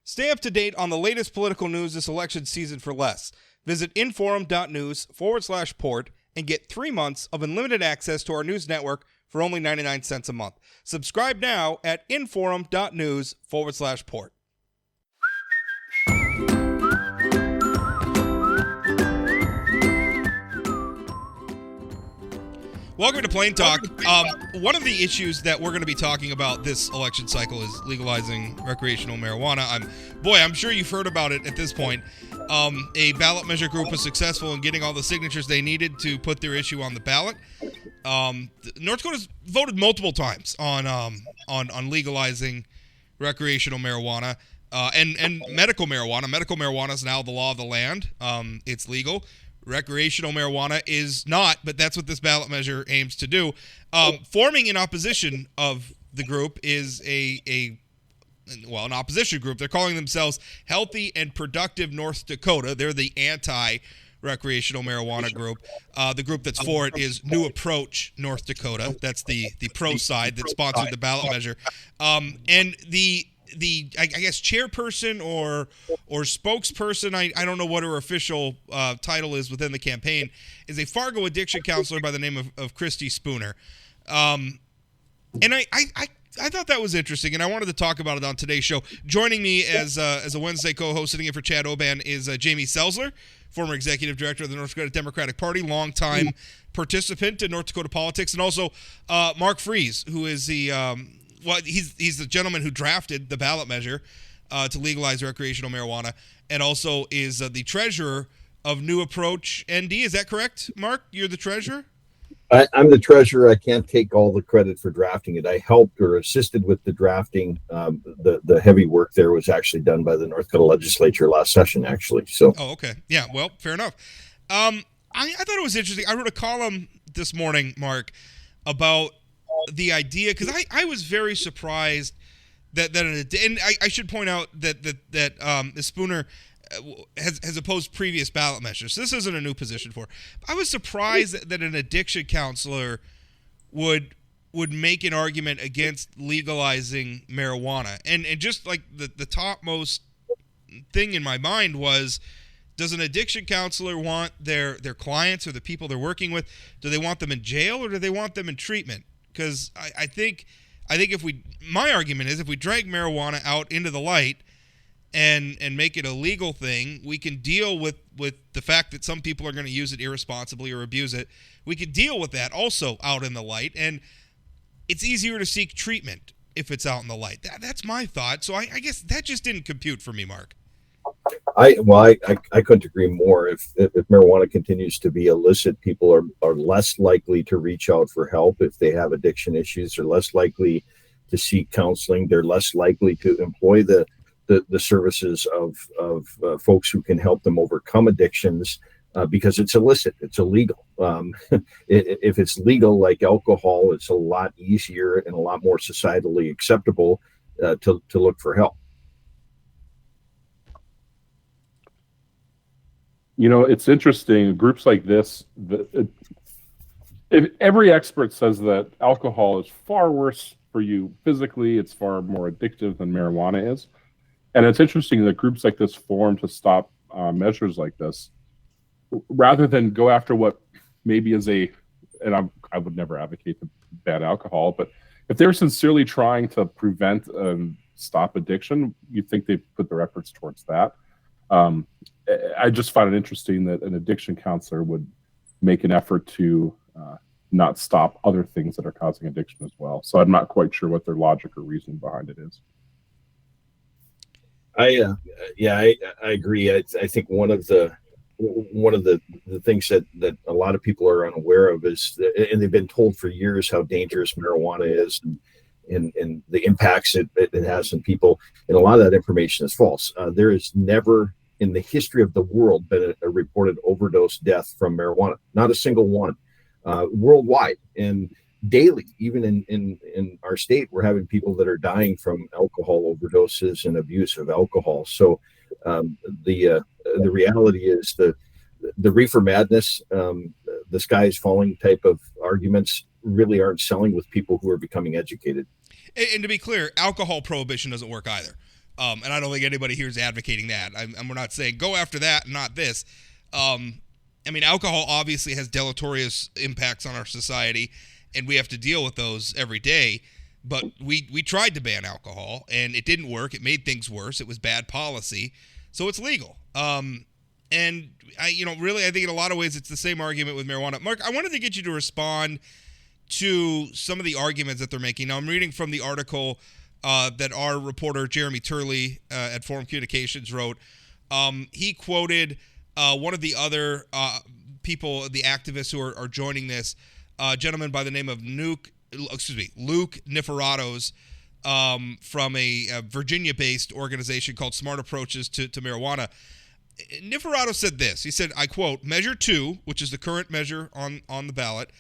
Stay up to date on the latest political news this election season for less. Visit inforum.news/port and get 3 months of unlimited access to our news network for only 99 cents a month. Subscribe now at inforum.news/port. Welcome to Plain Talk. One of the issues that we're going to be talking about this election cycle is legalizing recreational marijuana. I'm sure you've heard about it at this point. A ballot measure group was successful in getting all the signatures they needed to put their issue on the ballot. North Dakota's voted multiple times on legalizing recreational marijuana and medical marijuana. Medical marijuana is now the law of the land. It's legal. Recreational marijuana is not, but that's what this ballot measure aims to do. Forming in opposition of the group is an opposition group. They're calling themselves Healthy and Productive North Dakota. They're the anti-recreational marijuana group. The group that's for it is New Approach North Dakota. That's the pro side that sponsored the ballot measure. And the I guess chairperson or spokesperson, I don't know what her official title is within the campaign, is a Fargo addiction counselor by the name of Christy Spooner. And I thought that was interesting, and I wanted to talk about it on today's show. Joining me as a Wednesday co-host sitting in for Chad Oban is Jamie Selzler, former executive director of the North Dakota Democratic Party, longtime participant in North Dakota politics, and also Mark Friese, who is he's the gentleman who drafted the ballot measure to legalize recreational marijuana, and also is the treasurer of New Approach ND. Is that correct, Mark? You're the treasurer? I'm the treasurer. I can't take all the credit for drafting it. I helped or assisted with the drafting. The heavy work there was actually done by the North Dakota legislature last session, actually. So. Oh, okay. Yeah, well, fair enough. I thought it was interesting. I wrote a column this morning, Mark, about the idea, because I was very surprised that and I should point out that Ms. Spooner has opposed previous ballot measures. So this isn't a new position for her. I was surprised that an addiction counselor would make an argument against legalizing marijuana. And just like the topmost thing in my mind was, does an addiction counselor want their clients or the people they're working with, do they want them in jail or do they want them in treatment? Because I think my argument is if we drag marijuana out into the light and make it a legal thing, we can deal with the fact that some people are going to use it irresponsibly or abuse it. We could deal with that also out in the light, and it's easier to seek treatment if it's out in the light. That's my thought. So I guess that just didn't compute for me, Mark. I couldn't agree more. If marijuana continues to be illicit, people are less likely to reach out for help if they have addiction issues. They're less likely to seek counseling. They're less likely to employ the services of folks who can help them overcome addictions because it's illicit. It's illegal. If it's legal, like alcohol, it's a lot easier and a lot more societally acceptable to look for help. You know, it's interesting. Groups like this, if every expert says that alcohol is far worse for you physically, it's far more addictive than marijuana is. And it's interesting that groups like this form to stop measures like this, rather than go after what maybe is I would never advocate the bad alcohol, but if they're sincerely trying to prevent and stop addiction, you'd think they'd put their efforts towards that. I just find it interesting that an addiction counselor would make an effort to not stop other things that are causing addiction as well. So I'm not quite sure what their logic or reasoning behind it is. I agree. I think one of the things that a lot of people are unaware of is, and they've been told for years how dangerous marijuana is and the impacts it has on people, and a lot of that information is false. There is never in the history of the world been a reported overdose death from marijuana, not a single one, worldwide. And daily, even in our state, we're having people that are dying from alcohol overdoses and abuse of alcohol. So the reality is the reefer madness, the sky is falling type of arguments really aren't selling with people who are becoming educated. And to be clear, alcohol prohibition doesn't work either. And I don't think anybody here is advocating that. We're not saying go after that and not this. I mean, alcohol obviously has deleterious impacts on our society, and we have to deal with those every day. But we tried to ban alcohol, and it didn't work. It made things worse. It was bad policy. So it's legal. And I think in a lot of ways it's the same argument with marijuana. Mark, I wanted to get you to respond to some of the arguments that they're making. Now, I'm reading from the article that our reporter Jeremy Turley at Forum Communications wrote. He quoted one of the other people, the activists who are joining this, a gentleman by the name of Luke Niferatos, from a Virginia-based organization called Smart Approaches to Marijuana. Niferatos said this. He said, I quote, Measure 2, which is the current measure on the ballot,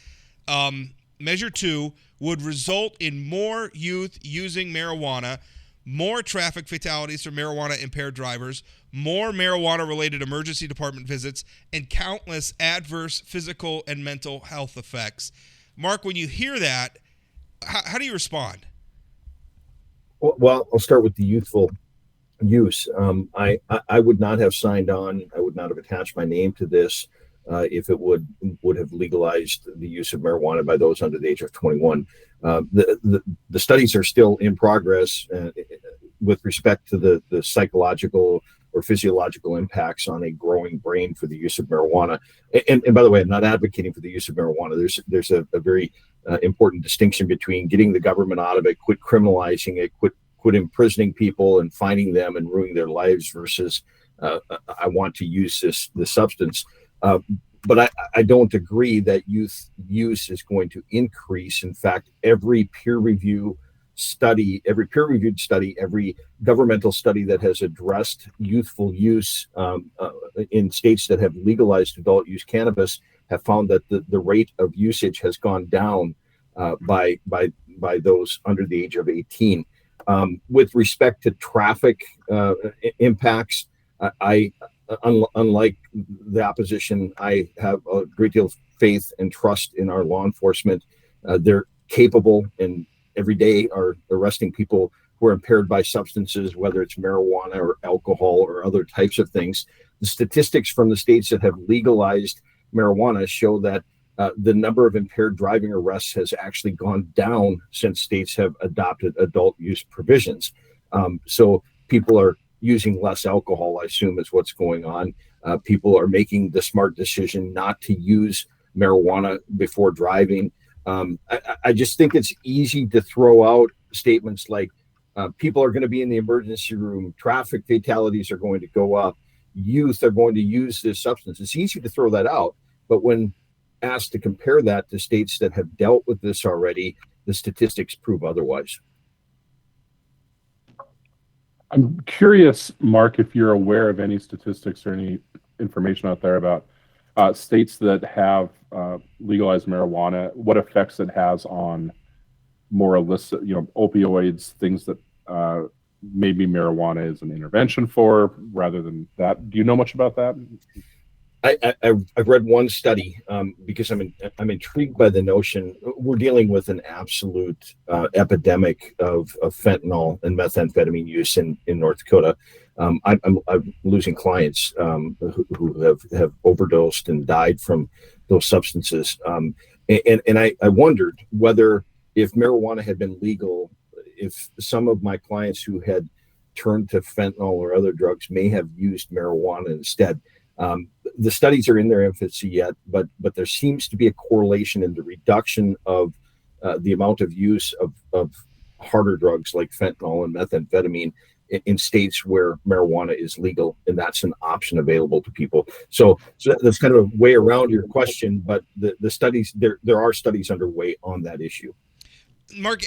Measure 2 would result in more youth using marijuana, more traffic fatalities from marijuana-impaired drivers, more marijuana-related emergency department visits, and countless adverse physical and mental health effects. Mark, when you hear that, how do you respond? Well, I'll start with the youthful use. I would not have signed on. I would not have attached my name to this if it would have legalized the use of marijuana by those under the age of 21. The studies are still in progress with respect to the psychological or physiological impacts on a growing brain for the use of marijuana. And by the way, I'm not advocating for the use of marijuana. There's a very important distinction between getting the government out of it, quit criminalizing it, quit imprisoning people and finding them and ruining their lives versus I want to use this substance. But I don't agree that youth use is going to increase. In fact, every peer-reviewed study, every governmental study that has addressed youthful use in states that have legalized adult use cannabis have found that the rate of usage has gone down by those under the age of 18. With respect to traffic impacts, unlike the opposition, I have a great deal of faith and trust in our law enforcement. They're capable and every day are arresting people who are impaired by substances, whether it's marijuana or alcohol or other types of things. The statistics from the states that have legalized marijuana show that the number of impaired driving arrests has actually gone down since states have adopted adult use provisions. So people are using less alcohol, I assume, is what's going on. People are making the smart decision not to use marijuana before driving. I just think it's easy to throw out statements like people are going to be in the emergency room, traffic fatalities are going to go up, youth are going to use this substance. It's easy to throw that out, but when asked to compare that to states that have dealt with this already, the statistics prove otherwise. I'm curious, Mark, if you're aware of any statistics or any information out there about states that have legalized marijuana, what effects it has on more illicit, opioids, things that maybe marijuana is an intervention for rather than that. Do you know much about that? I've read one study because I'm intrigued by the notion. We're dealing with an absolute epidemic of fentanyl and methamphetamine use in North Dakota. I'm losing clients who have overdosed and died from those substances. And I wondered whether if marijuana had been legal, if some of my clients who had turned to fentanyl or other drugs may have used marijuana instead. The studies are in their infancy yet, but there seems to be a correlation in the reduction of the amount of use of harder drugs like fentanyl and methamphetamine in states where marijuana is legal, and that's an option available to people. So that's kind of a way around your question, but the studies, there are studies underway on that issue. Mark,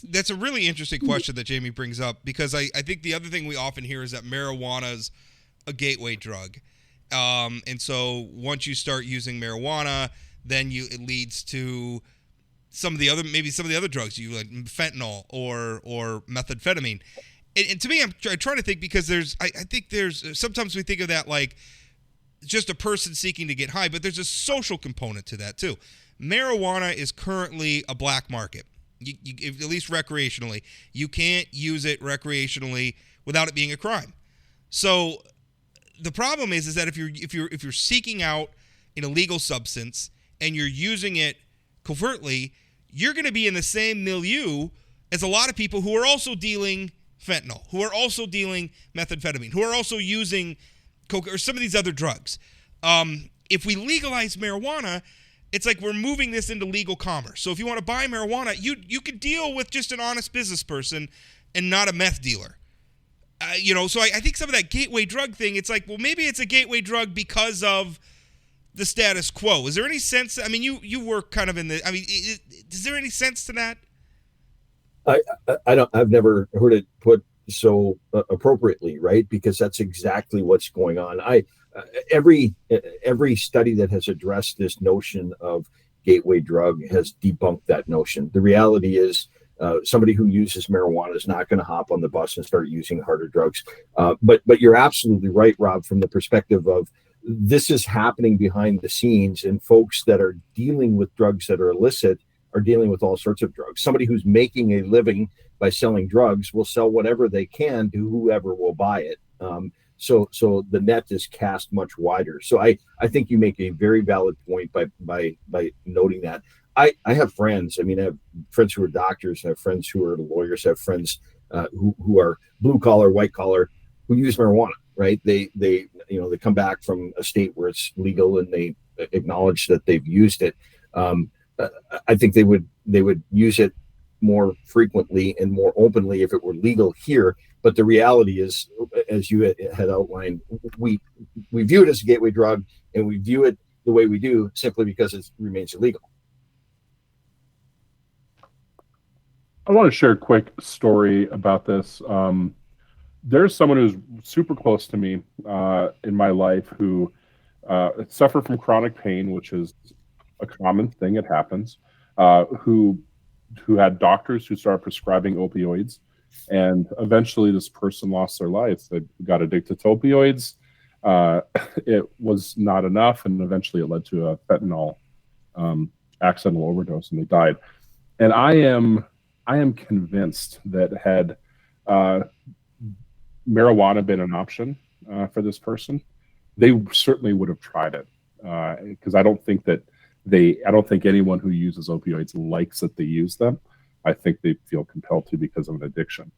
that's a really interesting question that Jamie brings up, because I think the other thing we often hear is that marijuana's a gateway drug. And so once you start using marijuana, then it leads to some of the other drugs, like fentanyl or methamphetamine. And to me, I'm trying to think, because I think there's sometimes we think of that like just a person seeking to get high, but there's a social component to that too. Marijuana is currently a black market, at least recreationally. You can't use it recreationally without it being a crime. So the problem is that if you're seeking out an illegal substance and you're using it covertly, you're going to be in the same milieu as a lot of people who are also dealing fentanyl, who are also dealing methamphetamine, who are also using coke or some of these other drugs. If we legalize marijuana, it's like we're moving this into legal commerce. So if you want to buy marijuana, you could deal with just an honest business person and not a meth dealer. So I think some of that gateway drug thing, it's like, well, maybe it's a gateway drug because of the status quo. Is there any sense? I mean, you work kind of in the. I mean, is there any sense to that? I've never heard it put so appropriately, right? Because that's exactly what's going on. Every study that has addressed this notion of gateway drug has debunked that notion. The reality is, somebody who uses marijuana is not going to hop on the bus and start using harder drugs. But you're absolutely right, Rob, from the perspective of this is happening behind the scenes, and folks that are dealing with drugs that are illicit are dealing with all sorts of drugs. Somebody who's making a living by selling drugs will sell whatever they can to whoever will buy it. So the net is cast much wider. So I think you make a very valid point by noting that. I have friends. I mean, I have friends who are doctors. I have friends who are lawyers. I have friends who are blue collar, white collar, who use marijuana. Right? They come back from a state where it's legal and they acknowledge that they've used it. I think they would use it more frequently and more openly if it were legal here. But the reality is, as you had outlined, we view it as a gateway drug, and we view it the way we do simply because it remains illegal. I want to share a quick story about this. There's someone who's super close to me in my life who suffered from chronic pain, which is a common thing. It happens. Who had doctors who started prescribing opioids, and eventually this person lost their life. They got addicted to opioids. It was not enough, and eventually it led to a fentanyl accidental overdose, and they died. And I am convinced that had marijuana been an option for this person, they certainly would have tried it, because I don't think anyone who uses opioids likes that they use them. I think they feel compelled to because of an addiction.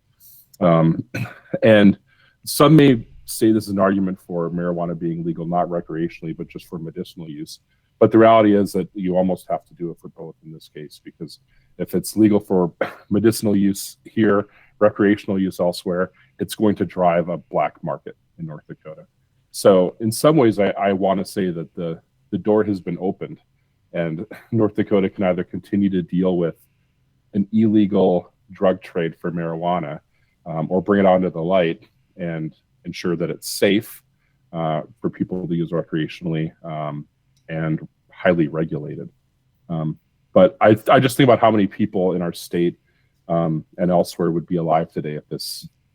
And some may say this is an argument for marijuana being legal, not recreationally, but just for medicinal use. But the reality is that you almost have to do it for both in this case, because if it's legal for medicinal use here, recreational use elsewhere, it's going to drive a black market in North Dakota. So in some ways, I want to say that the door has been opened, and North Dakota can either continue to deal with an illegal drug trade for marijuana, or bring it onto the light and ensure that it's safe for people to use recreationally, and highly regulated. But I just think about how many people in our state and elsewhere would be alive today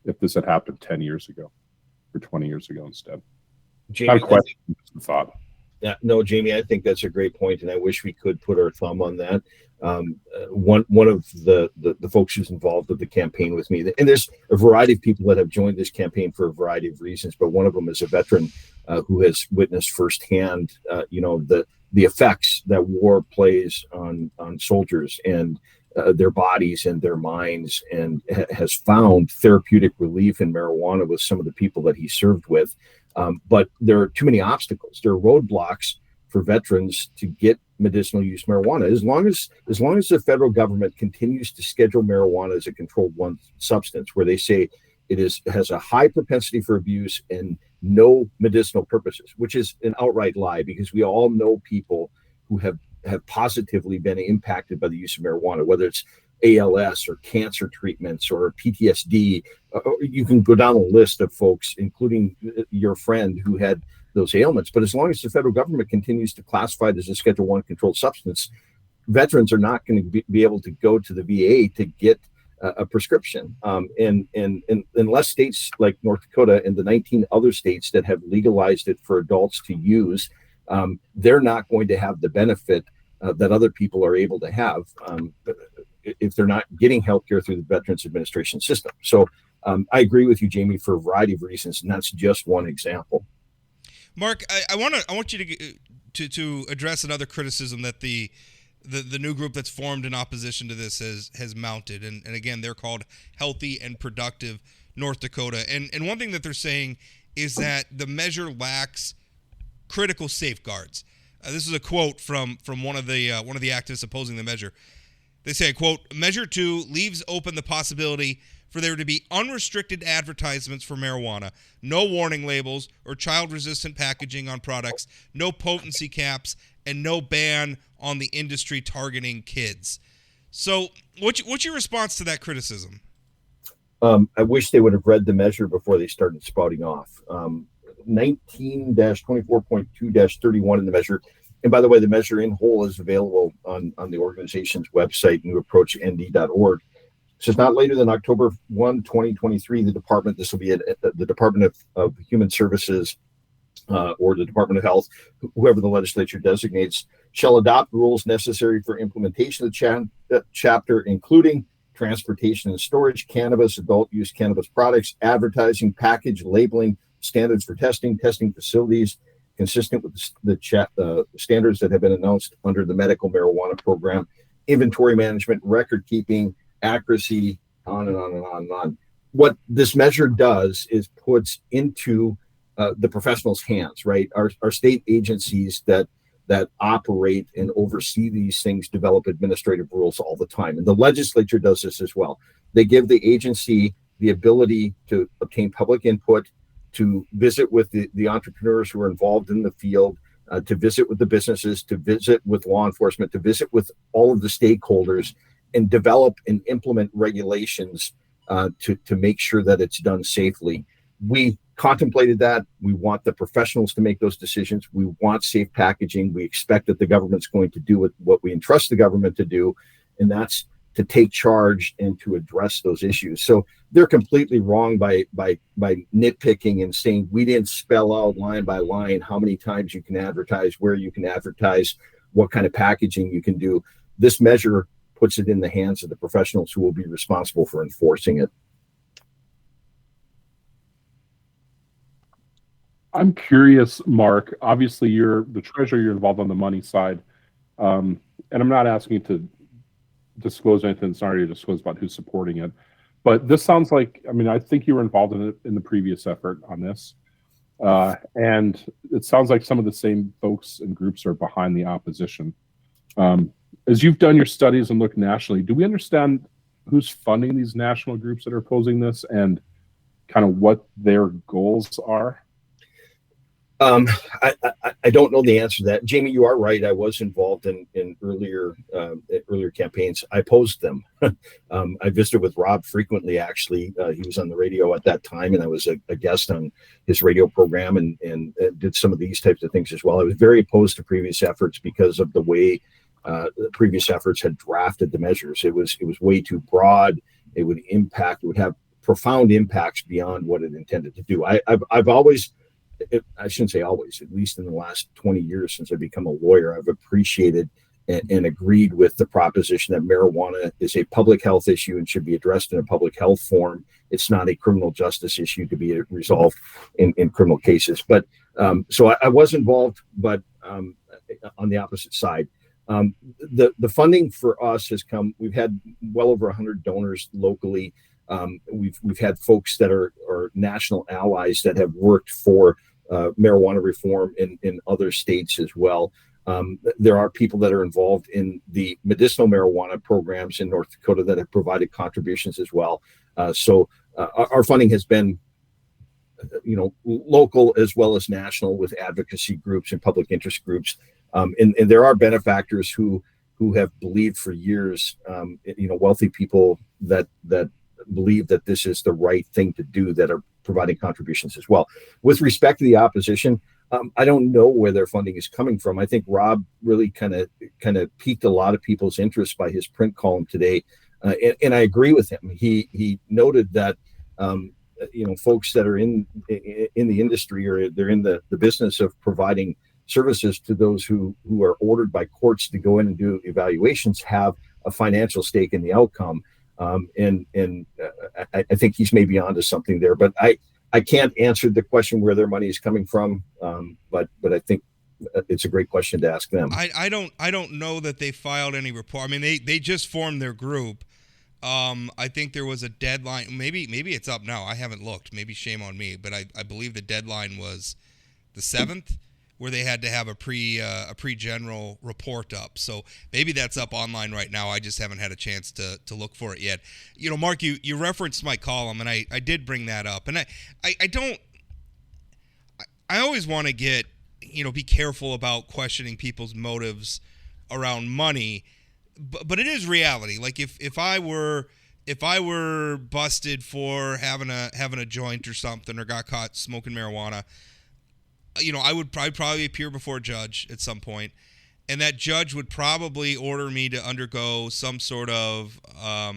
if this had happened 10 years ago or 20 years ago instead. Jamie, Not a question, just a thought. Yeah, no, Jamie, I think that's a great point, and I wish we could put our thumb on that. One of the folks who's involved with the campaign with me, and there's a variety of people that have joined this campaign for a variety of reasons, but one of them is a veteran who has witnessed firsthand, the effects that war plays on soldiers and their bodies and their minds, and has found therapeutic relief in marijuana with some of the people that he served with. But there are too many obstacles. There are roadblocks for veterans to get medicinal use marijuana. As long as the federal government continues to schedule marijuana as a controlled one substance, where they say it has a high propensity for abuse and no medicinal purposes, which is an outright lie, because we all know people who have positively been impacted by the use of marijuana, whether it's ALS or cancer treatments or PTSD. You can go down a list of folks, including your friend who had those ailments. But as long as the federal government continues to classify it as a Schedule I controlled substance, veterans are not going to be able to go to the VA to get a prescription. And unless states like North Dakota and the 19 other states that have legalized it for adults to use, they're not going to have the benefit that other people are able to have if they're not getting healthcare through the Veterans Administration system. So I agree with you, Jamie, for a variety of reasons, and that's just one example. Mark, I want you to address another criticism that the new group that's formed in opposition to this has mounted, and again, they're called Healthy and Productive North Dakota. And one thing that they're saying is that the measure lacks critical safeguards. This is a quote from one of the activists opposing the measure. They say, quote, Measure 2 leaves open the possibility for there to be unrestricted advertisements for marijuana, no warning labels or child-resistant packaging on products, no potency caps, and no ban on the industry targeting kids. So what's your response to that criticism? I wish they would have read the measure before they started spouting off. 19-24.2-31 in the measure. And by the way, the measure in whole is available on the organization's website, newapproachnd.org. It says not later than October 1, 2023, this will be at the Department of Human Services or the Department of Health, whoever the legislature designates, shall adopt rules necessary for implementation of the chapter, including transportation and storage, cannabis, adult use cannabis products, advertising, package, labeling, standards for testing facilities, consistent with the standards that have been announced under the medical marijuana program, inventory management, record keeping, accuracy, on and on and on and on. What this measure does is puts into the professionals' hands, right? Our state agencies that operate and oversee these things develop administrative rules all the time. And the legislature does this as well. They give the agency the ability to obtain public input, to visit with the entrepreneurs who are involved in the field, to visit with the businesses, to visit with law enforcement, to visit with all of the stakeholders, and develop and implement regulations to make sure that it's done safely. We contemplated that. We want the professionals to make those decisions. We want safe packaging. We expect that the government's going to do what we entrust the government to do, and that's to take charge and to address those issues. So they're completely wrong by nitpicking and saying we didn't spell out line by line how many times you can advertise, where you can advertise, what kind of packaging you can do. This measure puts it in the hands of the professionals who will be responsible for enforcing it. I'm curious, Mark. Obviously, you're the treasurer. You're involved on the money side, and I'm not asking you to disclose anything that's already disclosed about who's supporting it. But this sounds like, I think you were involved in it in the previous effort on this, and it sounds like some of the same folks and groups are behind the opposition. As you've done your studies and looked nationally, do we understand who's funding these national groups that are opposing this and kind of what their goals are? I don't know the answer to that. Jamie, you are right. I was involved in earlier campaigns. I opposed them. I visited with Rob frequently, actually. He was on the radio at that time, and I was a guest on his radio program and did some of these types of things as well. I was very opposed to previous efforts because of the way the previous efforts had drafted the measures. It was way too broad. It would have profound impacts beyond what it intended to do. I've always, I shouldn't say always, at least in the last 20 years since I've become a lawyer, I've appreciated and agreed with the proposition that marijuana is a public health issue and should be addressed in a public health form. It's not a criminal justice issue to be resolved in criminal cases. But so I was involved, but on the opposite side. The funding for us has come. We've had well over 100 donors locally. We've had folks that are national allies that have worked for marijuana reform in other states as well. There are people that are involved in the medicinal marijuana programs in North Dakota that have provided contributions as well. So our funding has been, local as well as national, with advocacy groups and public interest groups. And there are benefactors who have believed for years, wealthy people that believe that this is the right thing to do, that are providing contributions as well. With respect to the opposition, I don't know where their funding is coming from. I think Rob really kind of piqued a lot of people's interest by his print column today, and I agree with him. He noted that folks that are in the industry, or they're in the business of providing services to those who are ordered by courts to go in and do evaluations, have a financial stake in the outcome. I think he's maybe onto something there. But I can't answer the question where their money is coming from. But I think it's a great question to ask them. I don't know that they filed any report. I mean, they just formed their group. I think there was a deadline. Maybe it's up now. I haven't looked. Maybe shame on me. But I believe the deadline was the 7th, where they had to have a pre-general report up. So maybe that's up online right now. I just haven't had a chance to look for it yet. You know, Mark, you referenced my column, and I did bring that up. And I always want to be careful about questioning people's motives around money. But it is reality. Like if I were busted for having a joint or something, or got caught smoking marijuana, I would probably appear before a judge at some point, and that judge would probably order me to undergo some sort of I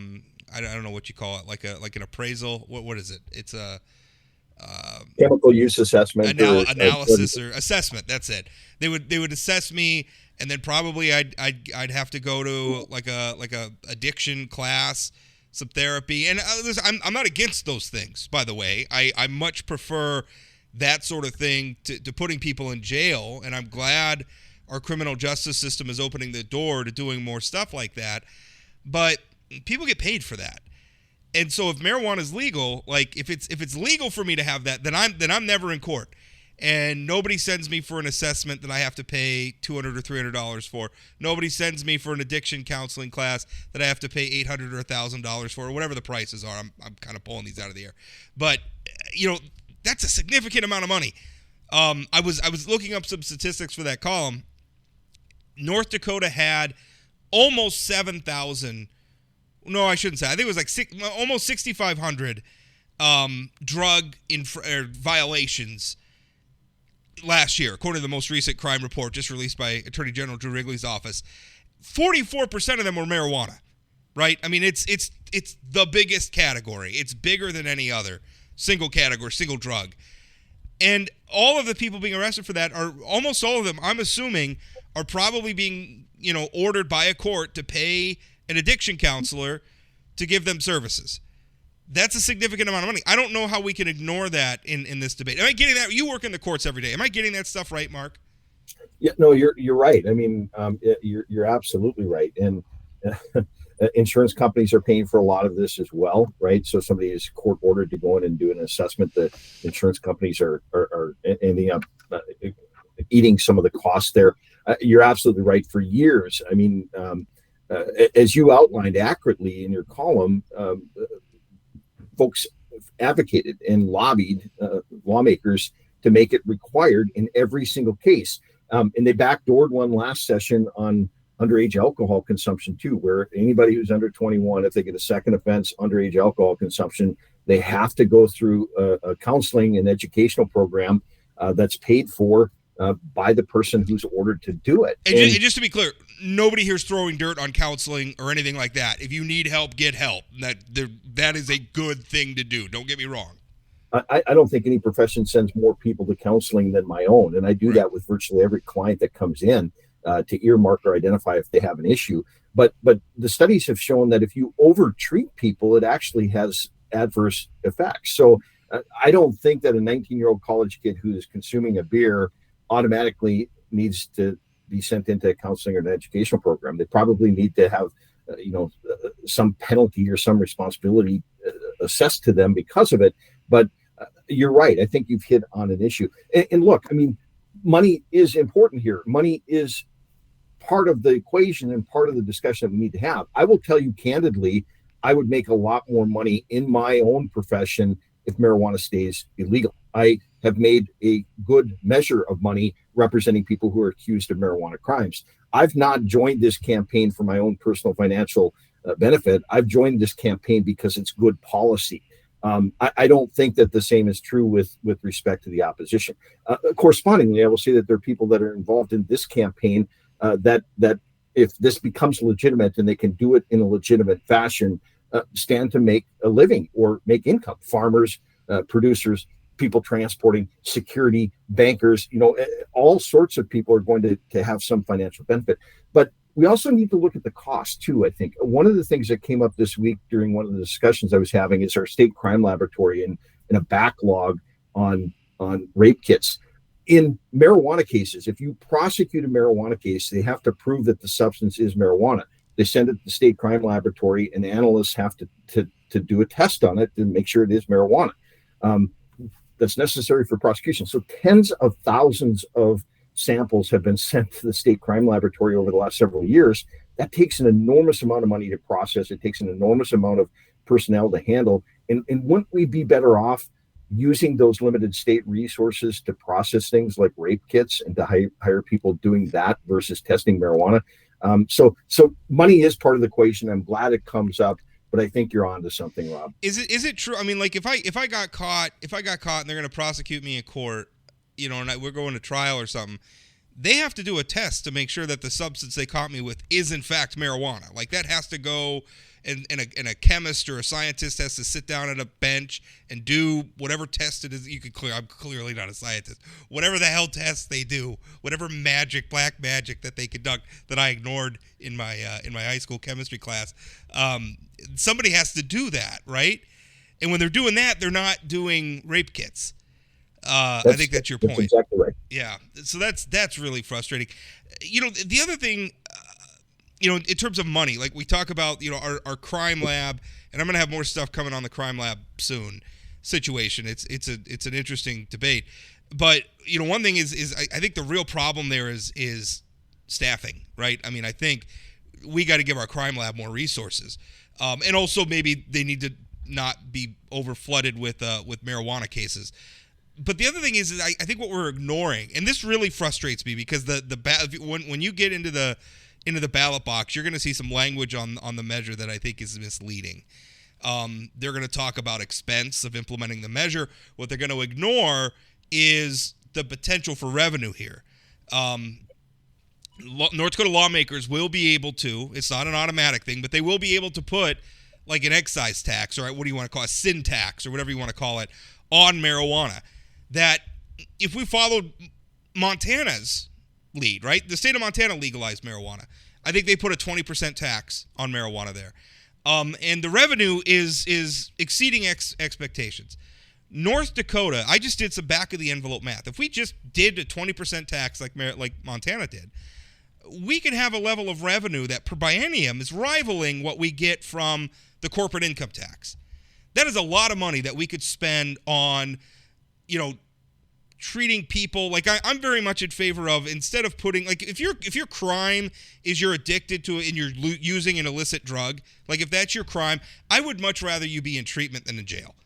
don't know what you call it, like an appraisal. What is it? It's a chemical use assessment, analysis or assessment. That's it. They would assess me, and then probably I'd have to go to like a addiction class, some therapy. And I'm not against those things, by the way. I much prefer that sort of thing to putting people in jail, and I'm glad our criminal justice system is opening the door to doing more stuff like that. But people get paid for that. And so if marijuana is legal, like if it's legal for me to have that, then I'm never in court. And nobody sends me for an assessment that I have to pay $200 or $300 for. Nobody sends me for an addiction counseling class that I have to pay $800 or $1,000 for, or whatever the prices are. I'm kind of pulling these out of the air. But, that's a significant amount of money. I was looking up some statistics for that column. North Dakota had almost 7,000. No, I shouldn't say. I think it was like almost 6,500 drug violations last year, according to the most recent crime report just released by Attorney General Drew Wrigley's office. 44% of them were marijuana, right? I mean, it's the biggest category. It's bigger than any other single category, single drug. And all of the people being arrested for that are, almost all of them, I'm assuming, are probably being, ordered by a court to pay an addiction counselor to give them services. That's a significant amount of money. I don't know how we can ignore that in this debate. Am I getting that? You work in the courts every day. Am I getting that stuff right, Mark? Yeah, no, you're right. I mean, you're absolutely right. And insurance companies are paying for a lot of this as well, right? So somebody is court ordered to go in and do an assessment. The insurance companies are ending up eating some of the costs there. You're absolutely right. For years, I mean, as you outlined accurately in your column, folks advocated and lobbied lawmakers to make it required in every single case. And they backdoored one last session on underage alcohol consumption too, where anybody who's under 21, if they get a second offense, underage alcohol consumption, they have to go through a counseling and educational program that's paid for by the person who's ordered to do it. And just to be clear, nobody here's throwing dirt on counseling or anything like that. If you need help, get help. That is a good thing to do. Don't get me wrong. I don't think any profession sends more people to counseling than my own. And I do that with virtually every client that comes in to earmark or identify if they have an issue. But the studies have shown that if you over-treat people, it actually has adverse effects. So I don't think that a 19-year-old college kid who is consuming a beer automatically needs to be sent into a counseling or an educational program. They probably need to have, some penalty or some responsibility assessed to them because of it. But you're right. I think you've hit on an issue. And look, I mean, money is important here. Money is part of the equation and part of the discussion that we need to have. I will tell you candidly, I would make a lot more money in my own profession if marijuana stays illegal. I have made a good measure of money representing people who are accused of marijuana crimes. I've not joined this campaign for my own personal financial benefit. I've joined this campaign because it's good policy. I don't think that the same is true with respect to the opposition. Correspondingly, I will say that there are people that are involved in this campaign that if this becomes legitimate and they can do it in a legitimate fashion, stand to make a living or make income. Farmers, producers, people transporting, security, bankers, all sorts of people are going to have some financial benefit. But we also need to look at the cost too. I think one of the things that came up this week during one of the discussions I was having is our state crime laboratory and a backlog on rape kits. In marijuana cases, if you prosecute a marijuana case, they have to prove that the substance is marijuana. They send it to the state crime laboratory, and analysts have to do a test on it to make sure it is marijuana. That's necessary for prosecution. So tens of thousands of samples have been sent to the state crime laboratory over the last several years. That takes an enormous amount of money to process. It takes an enormous amount of personnel to handle. And wouldn't we be better off using those limited state resources to process things like rape kits and to hire people doing that versus testing marijuana? So money is part of the equation. I'm glad it comes up, but I think you're onto something, Rob. Is it true? I mean, like if I got caught and they're going to prosecute me in court, and we're going to trial or something, they have to do a test to make sure that the substance they caught me with is in fact marijuana. Like that has to go, and a chemist or a scientist has to sit down at a bench and do whatever test it is. I'm clearly not a scientist. Whatever the hell test they do, whatever black magic that they conduct that I ignored in my high school chemistry class, somebody has to do that, right? And when they're doing that, they're not doing rape kits. I think that's your point. That's exactly right. Yeah. So that's really frustrating. The other thing, in terms of money, like we talk about, our crime lab, and I'm going to have more stuff coming on the crime lab soon situation. It's an interesting debate, but one thing is I think the real problem there is staffing, right? I mean, I think we got to give our crime lab more resources, and also maybe they need to not be over flooded with marijuana cases. But the other thing is I think what we're ignoring, and this really frustrates me because when you get into the ballot box, you're going to see some language on the measure that I think is misleading. They're going to talk about expense of implementing the measure. What they're going to ignore is the potential for revenue here. North Dakota lawmakers will be able to, it's not an automatic thing, but they will be able to put like an excise tax, or what do you want to call it, a sin tax, or whatever you want to call it, on marijuana. That if we followed Montana's lead, right? The state of Montana legalized marijuana. I think they put a 20% tax on marijuana there. And the revenue is exceeding expectations. North Dakota, I just did some back of the envelope math. If we just did a 20% tax like Montana did, we could have a level of revenue that per biennium is rivaling what we get from the corporate income tax. That is a lot of money that we could spend on treating people. Like I'm very much in favor of, instead of putting, like if your crime is you're addicted to it and you're using an illicit drug, like if that's your crime, I would much rather you be in treatment than in jail.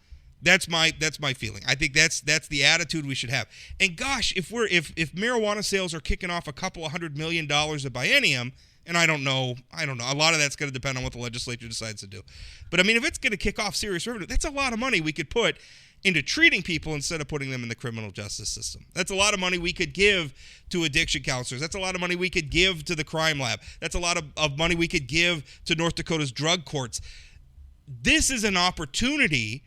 That's my feeling. I think that's the attitude we should have. And gosh, if marijuana sales are kicking off a couple of $100 million a biennium, and I don't know. A lot of that's going to depend on what the legislature decides to do. But I mean, if it's going to kick off serious revenue, that's a lot of money we could put into treating people instead of putting them in the criminal justice system. That's a lot of money we could give to addiction counselors. That's a lot of money we could give to the crime lab. That's a lot of money we could give to North Dakota's drug courts. This is an opportunity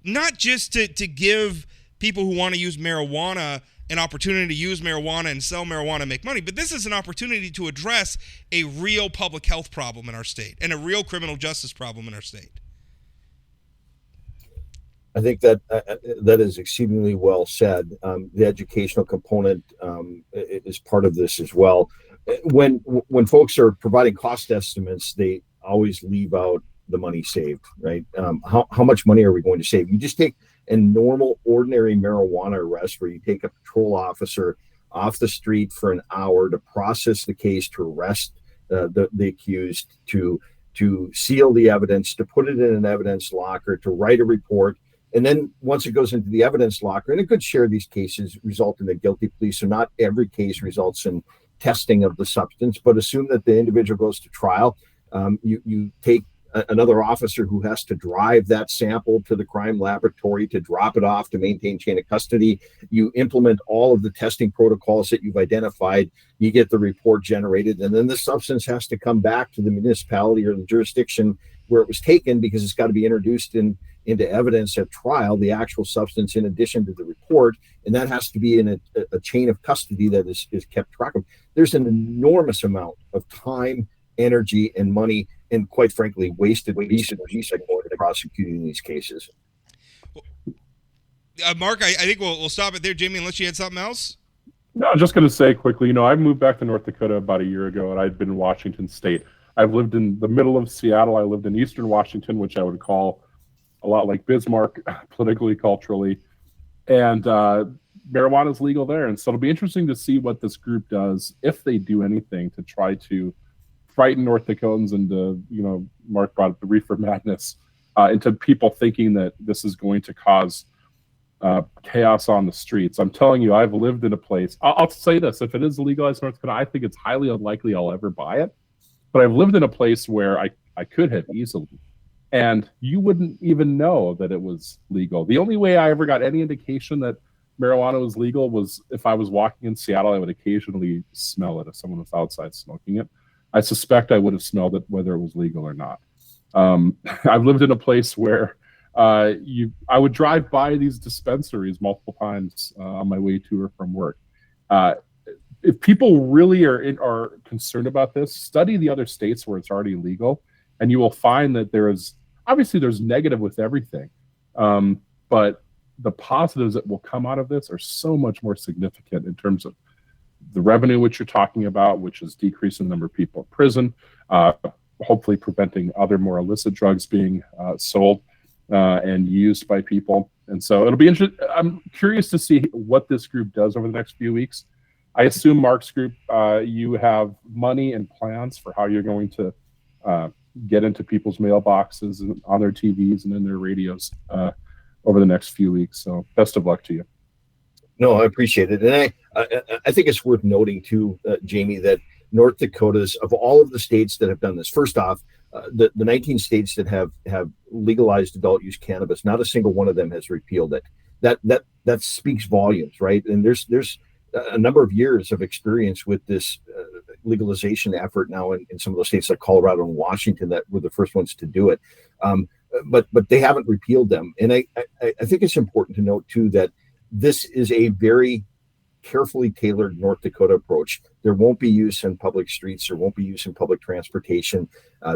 not just to give people who want to use marijuana an opportunity to use marijuana and sell marijuana and make money, but this is an opportunity to address a real public health problem in our state and a real criminal justice problem in our state. I think that is exceedingly well said. The educational component is part of this as well. When folks are providing cost estimates, they always leave out the money saved, right? How much money are we going to save? You just take a normal, ordinary marijuana arrest where you take a patrol officer off the street for an hour to process the case, to arrest the accused, to seal the evidence, to put it in an evidence locker, to write a report. And then once it goes into the evidence locker, and a good share of these cases result in a guilty plea. So not every case results in testing of the substance, but assume that the individual goes to trial. You take another officer who has to drive that sample to the crime laboratory to drop it off to maintain chain of custody. You implement all of the testing protocols that you've identified. You get the report generated, and then the substance has to come back to the municipality or the jurisdiction where it was taken, because it's got to be introduced in into evidence at trial, the actual substance in addition to the report, and that has to be in a chain of custody that is kept track of. There's an enormous amount of time, energy, and money, and quite frankly, wasted research prosecuting these cases. Mark, I think we'll stop it there, Jamie, unless you had something else. No, I'm just going to say quickly, I moved back to North Dakota about a year ago, and I'd been in Washington State. I've lived in the middle of Seattle. I lived in eastern Washington, which I would call a lot like Bismarck, politically, culturally. And marijuana is legal there. And so it'll be interesting to see what this group does, if they do anything to try to frighten North Dakotans into, Mark brought up the reefer madness, into people thinking that this is going to cause chaos on the streets. I'm telling you, I've lived in a place. I'll say this: if it is legalized in North Dakota, I think it's highly unlikely I'll ever buy it. But I've lived in a place where I could have easily, and you wouldn't even know that it was legal. The only way I ever got any indication that marijuana was legal was if I was walking in Seattle. I would occasionally smell it if someone was outside smoking it. I suspect I would have smelled it whether it was legal or not. I've lived in a place where I would drive by these dispensaries multiple times on my way to or from work. If people really are concerned about this, study the other states where it's already legal, and you will find that there's negative with everything, but the positives that will come out of this are so much more significant in terms of the revenue which you're talking about, which is decreasing the number of people in prison, hopefully preventing other more illicit drugs being sold and used by people. And so it'll be interesting. I'm curious to see what this group does over the next few weeks. I assume Mark's group, you have money and plans for how you're going to get into people's mailboxes and on their TVs and in their radios over the next few weeks. So best of luck to you. No, I appreciate it. And I think it's worth noting too, Jamie, that North Dakota's, of all of the states that have done this, first off, the 19 states that have legalized adult use cannabis, not a single one of them has repealed it. That speaks volumes, right? And there's a number of years of experience with this legalization effort now in some of those states like Colorado and Washington that were the first ones to do it. But they haven't repealed them. And I think it's important to note too that this is a very carefully tailored North Dakota approach. There won't be use in public streets. There won't be use in public transportation.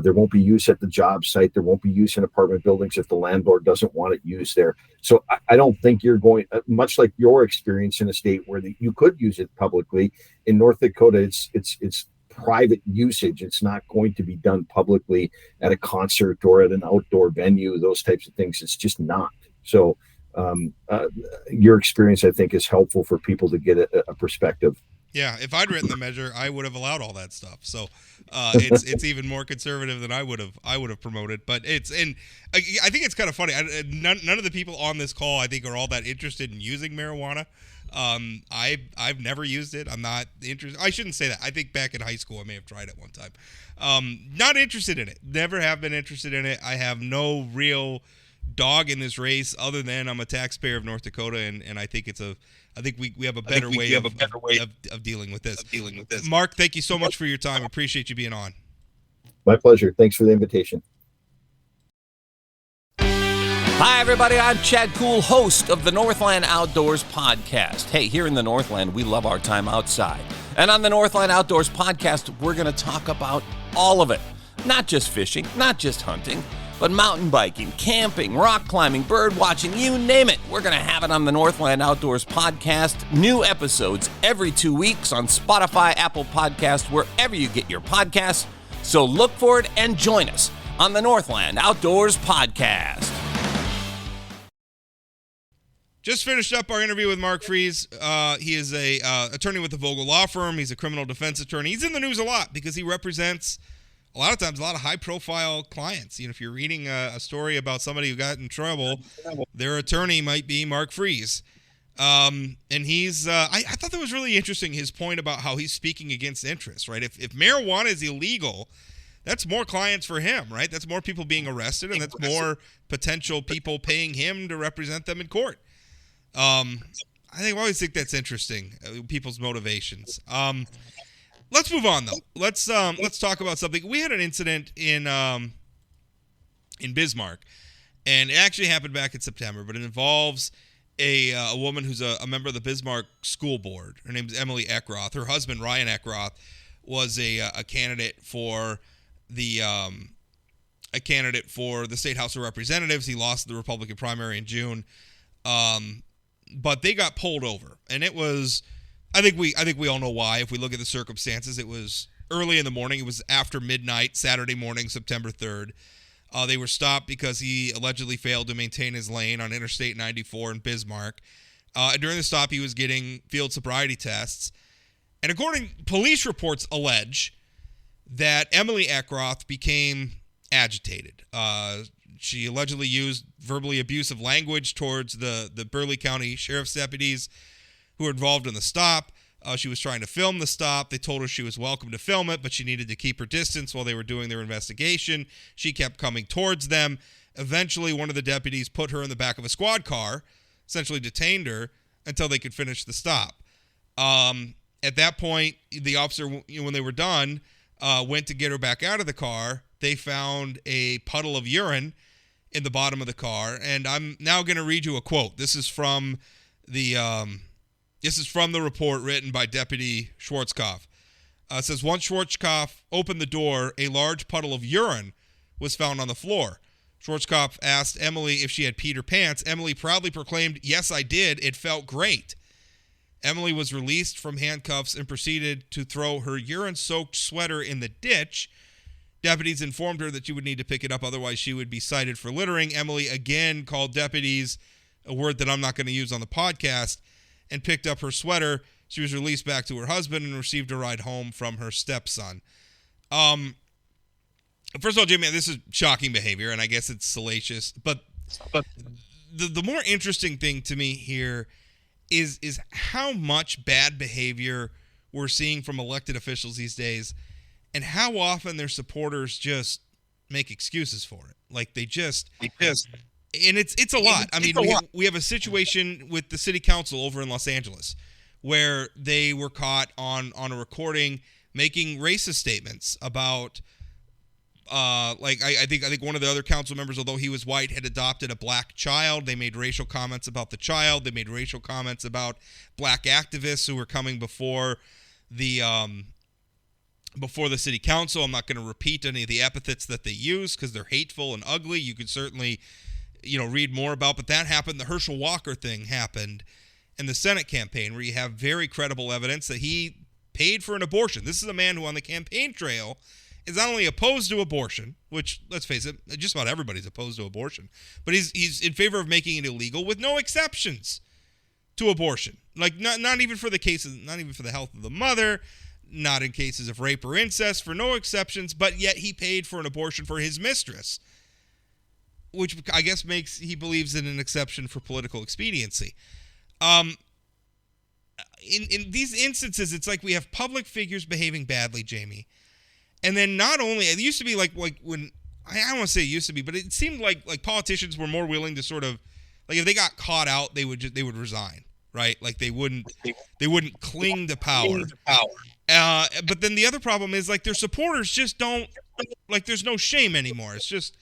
There won't be use at the job site. There won't be use in apartment buildings if the landlord doesn't want it used there. So I don't think you're going, much like your experience in a state where you could use it publicly. In North Dakota, it's private usage. It's not going to be done publicly at a concert or at an outdoor venue, those types of things. It's just not. So your experience, I think, is helpful for people to get a perspective. Yeah, if I'd written the measure, I would have allowed all that stuff. So it's even more conservative than I would have promoted. But I think it's kind of funny. None of the people on this call, I think, are all that interested in using marijuana. I've never used it. I'm not interested. I shouldn't say that. I think back in high school I may have tried it one time. Not interested in it. Never have been interested in it. I have no real dog in this race other than I'm a taxpayer of North Dakota, and I think we have a better way of dealing with this. Mark, thank you so much for your time. Appreciate you being on. My pleasure. Thanks for the invitation. Hi, everybody. I'm Chad Kuhl, host of the Northland Outdoors podcast. Hey, here in the Northland, we love our time outside. And on the Northland Outdoors podcast, we're going to talk about all of it. Not just fishing, not just hunting, but mountain biking, camping, rock climbing, bird watching, you name it. We're going to have it on the Northland Outdoors podcast. New episodes every 2 weeks on Spotify, Apple Podcasts, wherever you get your podcasts. So look for it and join us on the Northland Outdoors podcast. Just finished up our interview with Mark Friese. He is a attorney with the Vogel Law Firm. He's a criminal defense attorney. He's in the news a lot because he represents a lot of times a lot of high-profile clients. If you're reading a story about somebody who got in trouble, their attorney might be Mark Friese. And he's I thought that was really interesting, his point about how he's speaking against interest, right? If marijuana is illegal, that's more clients for him, right? That's more people being arrested, and that's more potential people paying him to represent them in court. I always think that's interesting, people's motivations. Let's move on, though. Let's talk about something. We had an incident in Bismarck, And it actually happened back in September, but it involves a woman who's a member of the Bismarck School Board. Her name is Emily Eckroth. Her husband, Ryan Eckroth, was a candidate for the State House of Representatives. He lost the Republican primary in June, but they got pulled over, and it was. I think we all know why. If we look at the circumstances, it was early in the morning. It was after midnight, Saturday morning, September 3rd. They were stopped because he allegedly failed to maintain his lane on Interstate 94 in Bismarck. During the stop, he was getting field sobriety tests. And police reports allege that Emily Eckroth became agitated. She allegedly used verbally abusive language towards the Burleigh County Sheriff's deputies who were involved in the stop. She was trying to film the stop. They told her she was welcome to film it, but she needed to keep her distance while they were doing their investigation. She kept coming towards them. Eventually, one of the deputies put her in the back of a squad car, essentially detained her until they could finish the stop. At that point, the officer, when they were done, went to get her back out of the car. They found a puddle of urine in the bottom of the car, and I'm now going to read you a quote. This is from the report written by Deputy Schwarzkopf. It says, once Schwarzkopf opened the door, a large puddle of urine was found on the floor. Schwarzkopf asked Emily if she had peed her pants. Emily proudly proclaimed, "Yes, I did. It felt great." Emily was released from handcuffs and proceeded to throw her urine-soaked sweater in the ditch. Deputies informed her that she would need to pick it up, otherwise she would be cited for littering. Emily again called deputies, a word that I'm not going to use on the podcast, and picked up her sweater. She was released back to her husband and received a ride home from her stepson. First of all, Jamie, this is shocking behavior, and I guess it's salacious. But the more interesting thing to me here is how much bad behavior we're seeing from elected officials these days, and how often their supporters just make excuses for it. Like and it's a lot. I mean, we have a situation with the city council over in Los Angeles where they were caught on a recording making racist statements about I think one of the other council members, although he was white, had adopted a black child. They made racial comments about the child. They made racial comments about black activists who were coming before the city council. I'm not going to repeat any of the epithets that they use because they're hateful and ugly. You could certainly read more about, but that happened. The Herschel Walker thing happened in the Senate campaign where you have very credible evidence that he paid for an abortion. This is a man who on the campaign trail is not only opposed to abortion, which, let's face it, just about everybody's opposed to abortion, but he's in favor of making it illegal with no exceptions to abortion. Like not even for the cases, not even for the health of the mother, not in cases of rape or incest, for no exceptions, but yet he paid for an abortion for his mistress, which I guess he believes in an exception for political expediency. In these instances, it's like we have public figures behaving badly, Jamie. And then not only, it used to be like when, I don't want to say it used to be, but it seemed like politicians were more willing to sort of, like if they got caught out, they would resign, right? Like they wouldn't cling to power. But then the other problem is like their supporters just don't, like there's no shame anymore. It's just,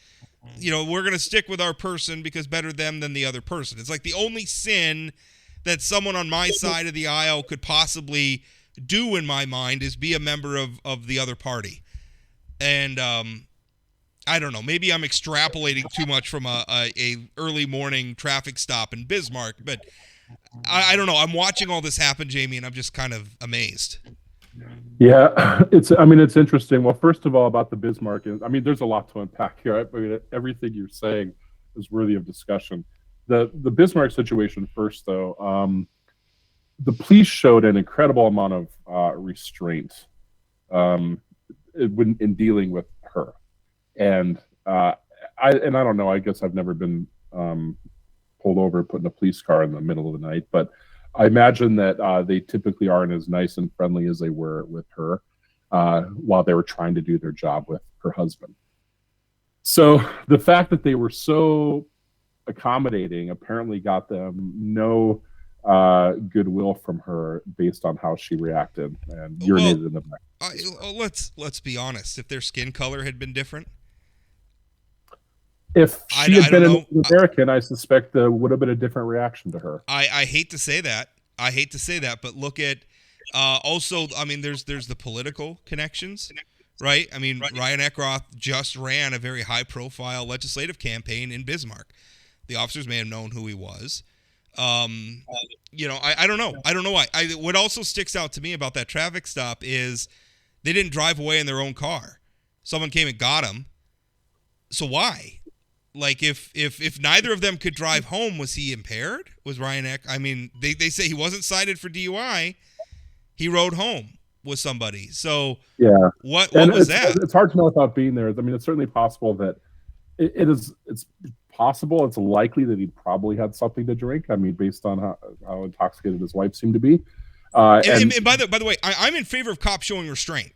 we're going to stick with our person because better them than the other person. It's like the only sin that someone on my side of the aisle could possibly do in my mind is be a member of the other party. And I don't know, maybe I'm extrapolating too much from a early morning traffic stop in Bismarck, but I don't know. I'm watching all this happen, Jamie, and I'm just kind of amazed. Yeah, it's interesting. Well, first of all, about the Bismarck, there's a lot to unpack here. I mean, everything you're saying is worthy of discussion. The Bismarck situation first, though, the police showed an incredible amount of restraint in dealing with her, and I don't know. I guess I've never been pulled over, put in a police car in the middle of the night, but I imagine that they typically aren't as nice and friendly as they were with her while they were trying to do their job with her husband. So the fact that they were so accommodating apparently got them no goodwill from her based on how she reacted and urinated in the back. Let's be honest. If their skin color had been different, If she had I been don't an American, I suspect there would have been a different reaction to her. I hate to say that. But look at also. I mean, there's the political connections, right? I mean, Ryan Eckroth just ran a very high-profile legislative campaign in Bismarck. The officers may have known who he was. You know, I don't know. I don't know why. What also sticks out to me about that traffic stop is they didn't drive away in their own car. Someone came and got them. So why? Like, if neither of them could drive home, was he impaired? Was Ryan Eck? I mean, they say he wasn't cited for DUI. He rode home with somebody. So yeah, what was that? It's hard to know without being there. I mean, it's certainly possible that it's possible. It's likely that he probably had something to drink. I mean, based on how intoxicated his wife seemed to be. And by the way, I'm in favor of cops showing restraint.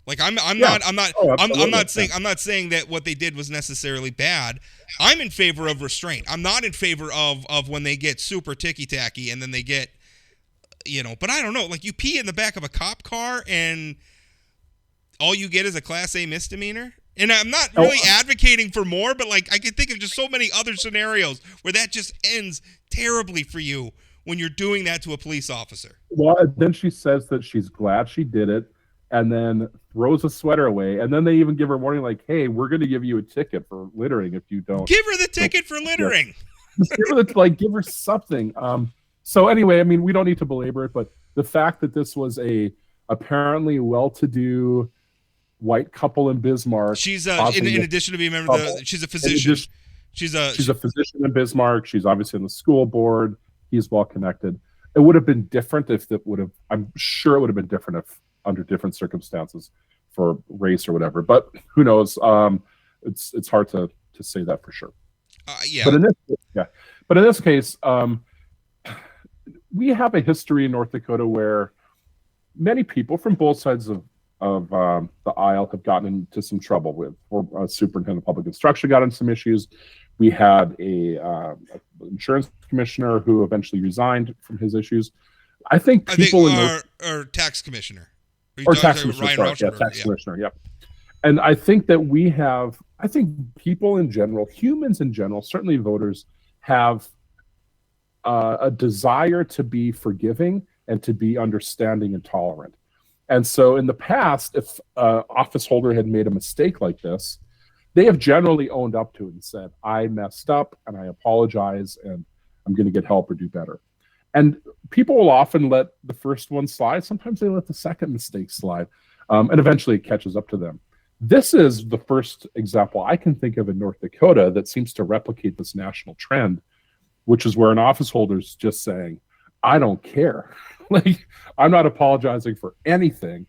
Like I'm not saying that what they did was necessarily bad. I'm in favor of restraint. I'm not in favor of when they get super ticky-tacky and then they get, you know, but I don't know. Like, you pee in the back of a cop car and all you get is a Class A misdemeanor. And I'm not really advocating for more, but like, I can think of just so many other scenarios where that just ends terribly for you when you're doing that to a police officer. Well, then she says that she's glad she did it, and then throws a sweater away, and then they even give her a warning, like, "Hey, we're going to give you a ticket for littering if you don't." Give her the ticket for littering. Yeah. Give her something. So anyway, I mean, we don't need to belabor it, but the fact that this was a apparently well-to-do white couple in Bismarck. She's in addition to being a member of she's a physician. She's a physician in Bismarck. She's obviously on the school board. He's well connected. It would have been different if it would have. I'm sure it would have been different if under different circumstances for race or whatever. But who knows? It's hard to say that for sure. Yeah. But in this case, we have a history in North Dakota where many people from both sides of the aisle have gotten into some trouble with. Superintendent of public instruction got into some issues. We had a insurance commissioner who eventually resigned from his issues. I think or tax commissioner. Or tax commissioner, tax commissioner, yeah. And I think that I think people in general, humans in general, certainly voters, have a desire to be forgiving and to be understanding and tolerant. And so in the past, if an office holder had made a mistake like this, they have generally owned up to it and said, "I messed up and I apologize and I'm going to get help or do better." And people will often let the first one slide. Sometimes they let the second mistake slide, and eventually it catches up to them. This is the first example I can think of in North Dakota that seems to replicate this national trend, which is where an office holder is just saying, "I don't care. Like, I'm not apologizing for anything."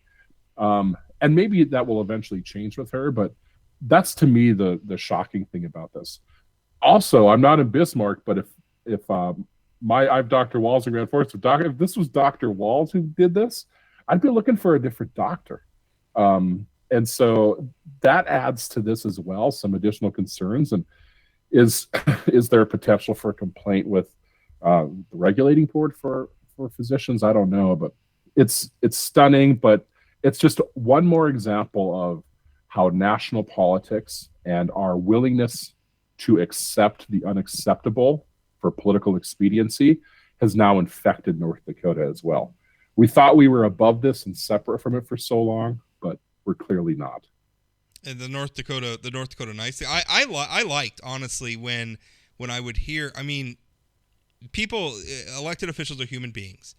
And maybe that will eventually change with her, but that's to me the shocking thing about this. Also, I'm not in Bismarck, but if I have Dr. Walls in Grand Forks. If this was Dr. Walls who did this, I'd be looking for a different doctor. And so that adds to this as well, some additional concerns. And is there potential for a complaint with the regulating board for physicians? I don't know, but it's stunning. But it's just one more example of how national politics and our willingness to accept the unacceptable for political expediency has now infected North Dakota as well. We thought we were above this and separate from it for so long, but we're clearly not. And the North Dakota nice thing, I liked, honestly, when I would hear, I mean, people, elected officials are human beings.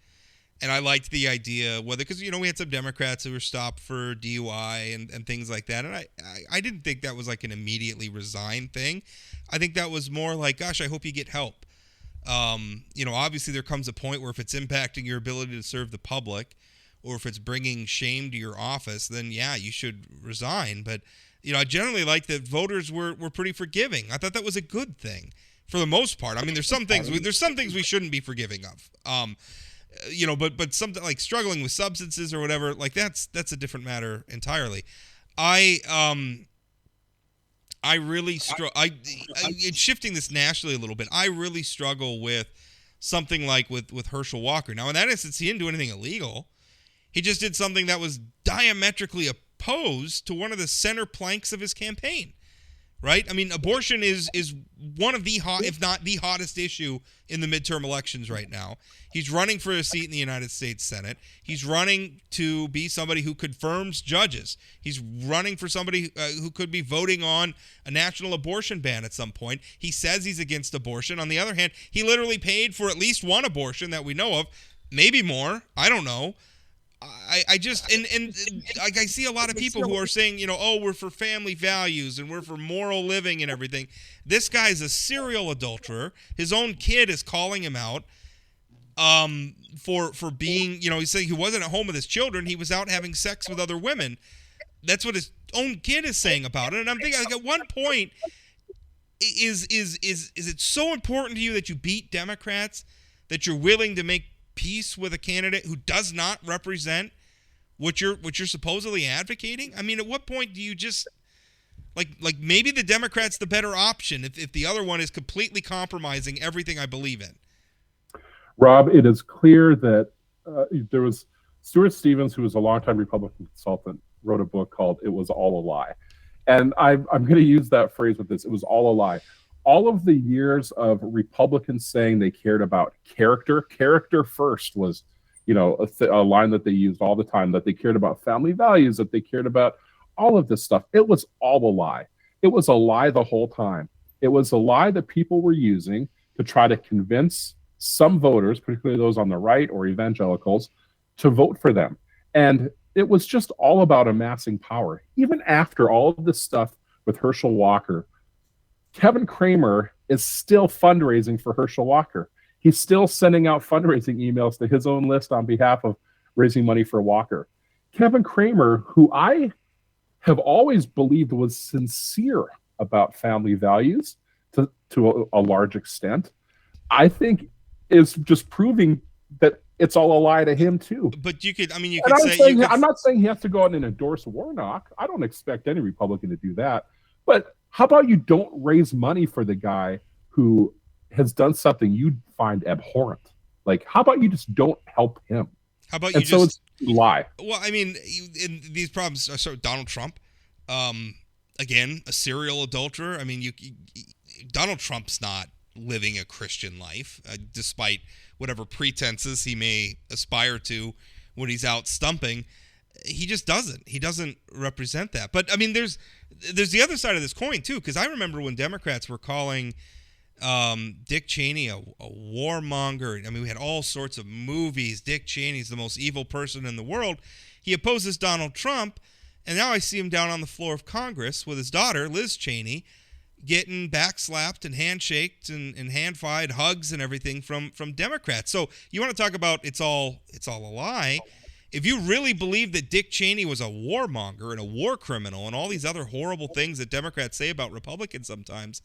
And I liked the idea, because, we had some Democrats who were stopped for DUI and things like that. And I didn't think that was like an immediately resign thing. I think that was more like, gosh, I hope you get help. Obviously there comes a point where if it's impacting your ability to serve the public, or if it's bringing shame to your office, then yeah, you should resign. But, I generally like that voters were pretty forgiving. I thought that was a good thing for the most part. I mean, there's some things we shouldn't be forgiving of. But something like struggling with substances or whatever, like that's a different matter entirely. I really shifting this nationally a little bit. I really struggle with something like with Herschel Walker. Now, in that instance, he didn't do anything illegal. He just did something that was diametrically opposed to one of the center planks of his campaign, right? I mean, abortion is one of the hot, if not the hottest issue in the midterm elections right now. He's running for a seat in the United States Senate. He's running to be somebody who confirms judges. He's running for somebody who could be voting on a national abortion ban at some point. He says he's against abortion. On the other hand, he literally paid for at least one abortion that we know of, maybe more. I don't know. I just like I see a lot of people who are saying, oh, we're for family values and we're for moral living and everything. This guy's a serial adulterer. His own kid is calling him out for being, he's saying he wasn't at home with his children. He was out having sex with other women. That's what his own kid is saying about it. And I'm thinking, like, at one point, is it so important to you that you beat Democrats that you're willing to make peace with a candidate who does not represent what you're supposedly advocating? I mean, at what point do you just like maybe the Democrat's the better option if the other one is completely compromising everything I believe in? Rob, it is clear that there was Stuart Stevens, who was a longtime Republican consultant, wrote a book called "It Was All a Lie," and I'm going to use that phrase with this. It was all a lie. All of the years of Republicans saying they cared about character first was, a line that they used all the time, that they cared about family values, that they cared about all of this stuff. It was all a lie. It was a lie the whole time. It was a lie that people were using to try to convince some voters, particularly those on the right or evangelicals, to vote for them. And it was just all about amassing power. Even after all of this stuff with Herschel Walker, Kevin Cramer is still fundraising for Herschel Walker. He's still sending out fundraising emails to his own list on behalf of raising money for Walker. Kevin Cramer, who I have always believed was sincere about family values to a large extent, I think is just proving that it's all a lie to him too. But you could I'm not saying he has to go out and endorse Warnock. I don't expect any Republican to do that. But how about you don't raise money for the guy who has done something you find abhorrent? Like, how about you just don't help him? How about and you so just it's a lie? Well, I mean, in these problems are sort of Donald Trump, again, a serial adulterer. I mean, Donald Trump's not living a Christian life, despite whatever pretenses he may aspire to when he's out stumping. He just doesn't. He doesn't represent that. But I mean, there's the other side of this coin too, because I remember when Democrats were calling Dick Cheney a warmonger. I mean, we had all sorts of movies. Dick Cheney's the most evil person in the world. He opposes Donald Trump, and now I see him down on the floor of Congress with his daughter, Liz Cheney, getting backslapped and handshaked and hand-fied hugs and everything from Democrats. So you want to talk about it's all a lie? If you really believe that Dick Cheney was a warmonger and a war criminal and all these other horrible things that Democrats say about Republicans sometimes,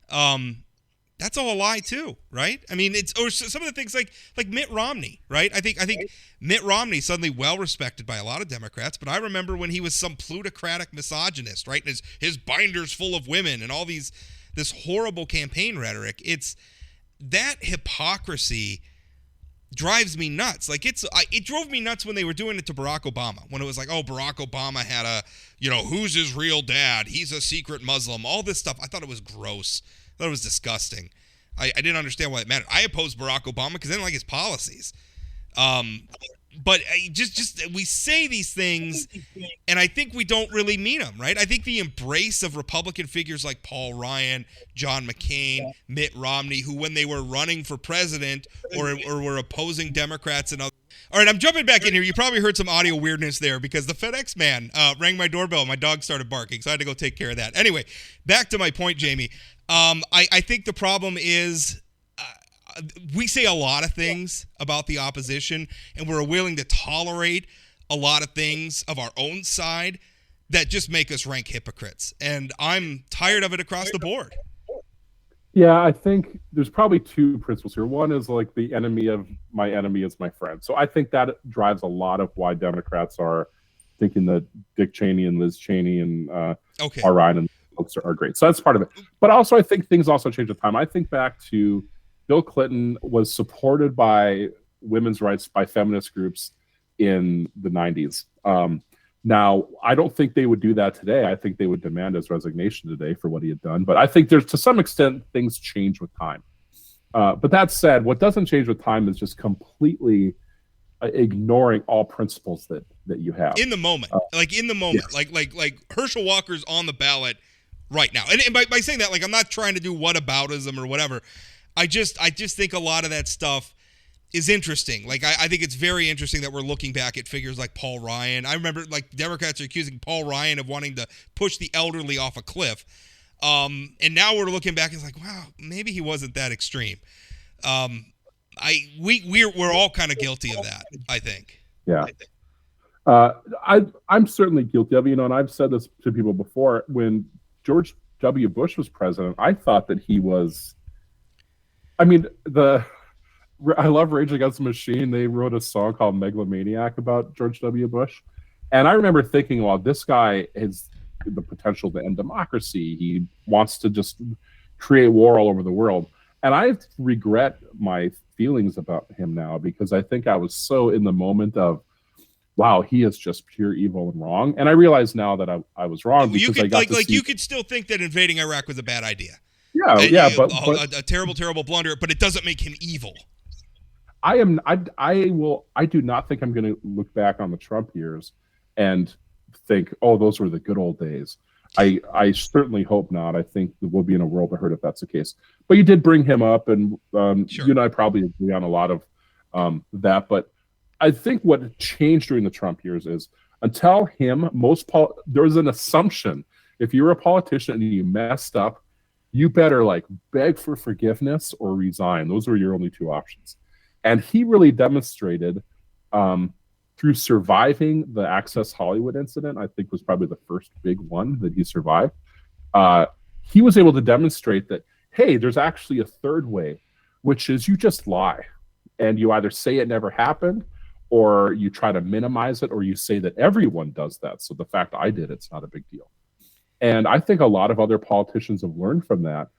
that's all a lie too, right? I mean, or some of the things like Mitt Romney, right? I think Mitt Romney suddenly well respected by a lot of Democrats, but I remember when he was some plutocratic misogynist, right? And his binders full of women and all this horrible campaign rhetoric. It's that hypocrisy drives me nuts. Like it drove me nuts when they were doing it to Barack Obama, when it was like, oh, Barack Obama had who's his real dad? He's a secret Muslim. All this stuff. I thought it was gross. I thought it was disgusting. I didn't understand why it mattered. I opposed Barack Obama because I didn't like his policies. But we say these things, and I think we don't really mean them, right? I think the embrace of Republican figures like Paul Ryan, John McCain, Mitt Romney, who when they were running for president or were opposing Democrats and others. All right, I'm jumping back in here. You probably heard some audio weirdness there because the FedEx man rang my doorbell. My dog started barking, so I had to go take care of that. Anyway, back to my point, Jamie. I think the problem is we say a lot of things about the opposition, and we're willing to tolerate a lot of things of our own side that just make us rank hypocrites. And I'm tired of it across the board. Yeah, I think there's probably two principles here. One is like the enemy of my enemy is my friend. So I think that drives a lot of why Democrats are thinking that Dick Cheney and Liz Cheney and Paul Ryan and folks are great. So that's part of it. But also I think things also change with time. I think back to Bill Clinton was supported by women's rights, by feminist groups in the 90s. Now, I don't think they would do that today. I think they would demand his resignation today for what he had done. But I think there's, to some extent, things change with time. But that said, what doesn't change with time is just completely ignoring all principles that you have in the moment. Yes. Like Herschel Walker's on the ballot right now. And by saying that, like, I'm not trying to do whataboutism or whatever. I just think a lot of that stuff is interesting. Like, I think it's very interesting that we're looking back at figures like Paul Ryan. I remember, like, Democrats are accusing Paul Ryan of wanting to push the elderly off a cliff. And now we're looking back and it's like, wow, maybe he wasn't that extreme. We're all kind of guilty of that, I think. Yeah. I'm certainly guilty of it, and I've said this to people before. When George W. Bush was president, I thought that he was, I love Rage Against the Machine. They wrote a song called Megalomaniac about George W. Bush. And I remember thinking, well, this guy has the potential to end democracy. He wants to just create war all over the world. And I regret my feelings about him now, because I think I was so in the moment of, wow, he is just pure evil and wrong. And I realize now that I was wrong. You could still think that invading Iraq was a bad idea. But a terrible, terrible blunder, but it doesn't make him evil. I do not think I'm going to look back on the Trump years and think, oh, those were the good old days. I certainly hope not. I think that we'll be in a world of hurt if that's the case. But you did bring him up, and sure. You and I probably agree on a lot of that. But I think what changed during the Trump years is, until him, there was an assumption, if you were a politician and you messed up, you better like beg for forgiveness or resign. Those were your only two options. And he really demonstrated through surviving the Access Hollywood incident, I think was probably the first big one that he survived. He was able to demonstrate that, hey, there's actually a third way, which is you just lie. And you either say it never happened, or you try to minimize it, or you say that everyone does that. So the fact I did, it's not a big deal. And I think a lot of other politicians have learned from that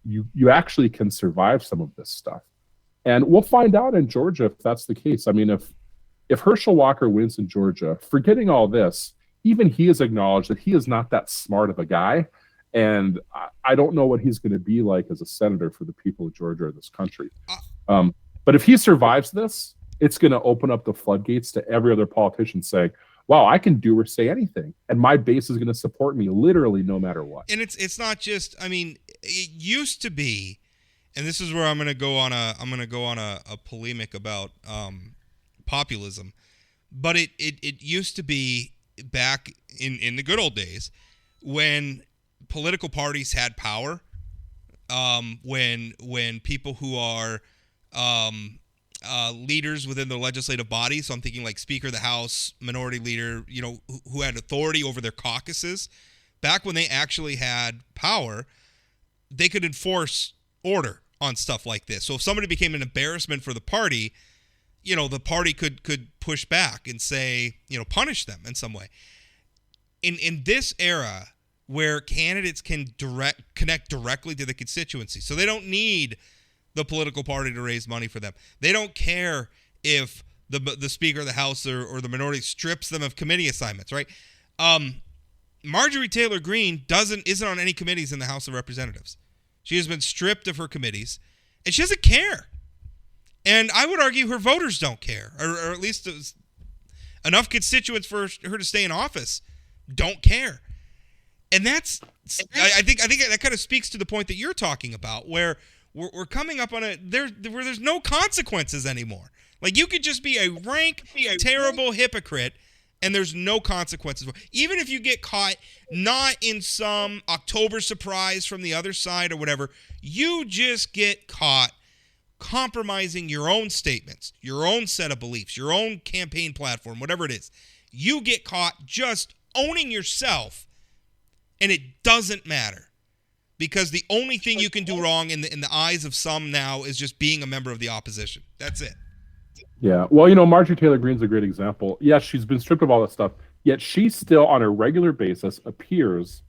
you actually can survive some of this stuff. And we'll find out in Georgia if that's the case. I mean, if Herschel Walker wins in Georgia, forgetting all this, even he has acknowledged that he is not that smart of a guy. And I don't know what he's going to be like as a senator for the people of Georgia or this country. But if he survives this, it's going to open up the floodgates to every other politician saying, wow, I can do or say anything, and my base is going to support me literally no matter what. And it's not just, I mean, it used to be, and this is where I'm going to go on a polemic about populism, but it used to be back in the good old days when political parties had power, when people who are leaders within the legislative body, so I'm thinking like Speaker of the House, Minority Leader, who had authority over their caucuses, back when they actually had power, they could enforce order on stuff like this. So if somebody became an embarrassment for the party, the party could push back and say, punish them in some way. In this era where candidates can connect directly to the constituency, so they don't need the political party to raise money for them. They don't care if the Speaker of the House or the minority strips them of committee assignments, right? Marjorie Taylor Greene isn't on any committees in the House of Representatives. She has been stripped of her committees, and she doesn't care. And I would argue her voters don't care, or at least enough constituents for her to stay in office don't care. And I think that kind of speaks to the point that you're talking about, where we're coming up on where there's no consequences anymore. Like, you could just be a rank, terrible hypocrite, and there's no consequences. Even if you get caught not in some October surprise from the other side or whatever, you just get caught compromising your own statements, your own set of beliefs, your own campaign platform, whatever it is. You get caught just owning yourself, and it doesn't matter. Because the only thing you can do wrong in the eyes of some now is just being a member of the opposition. That's it. Yeah. Well, Marjorie Taylor Greene's a great example. Yes, she's been stripped of all that stuff, yet she still on a regular basis appears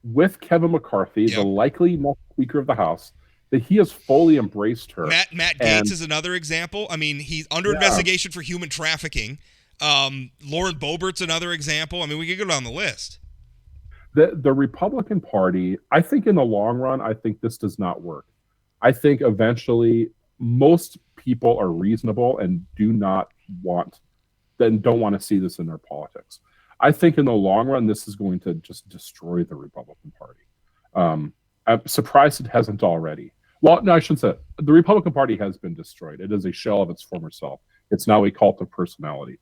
with Kevin McCarthy, the likely next Speaker of the House, that he has fully embraced her. Matt Gaetz is another example. I mean, he's under investigation for human trafficking. Lauren Boebert's another example. I mean, we could go down the list. The Republican Party, I think in the long run, I think this does not work. I think eventually most people are reasonable and don't want to see this in their politics. I think in the long run, this is going to just destroy the Republican Party. I'm surprised it hasn't already. Well, no, I shouldn't say that. The Republican Party has been destroyed. It is a shell of its former self. It's now a cult of personality.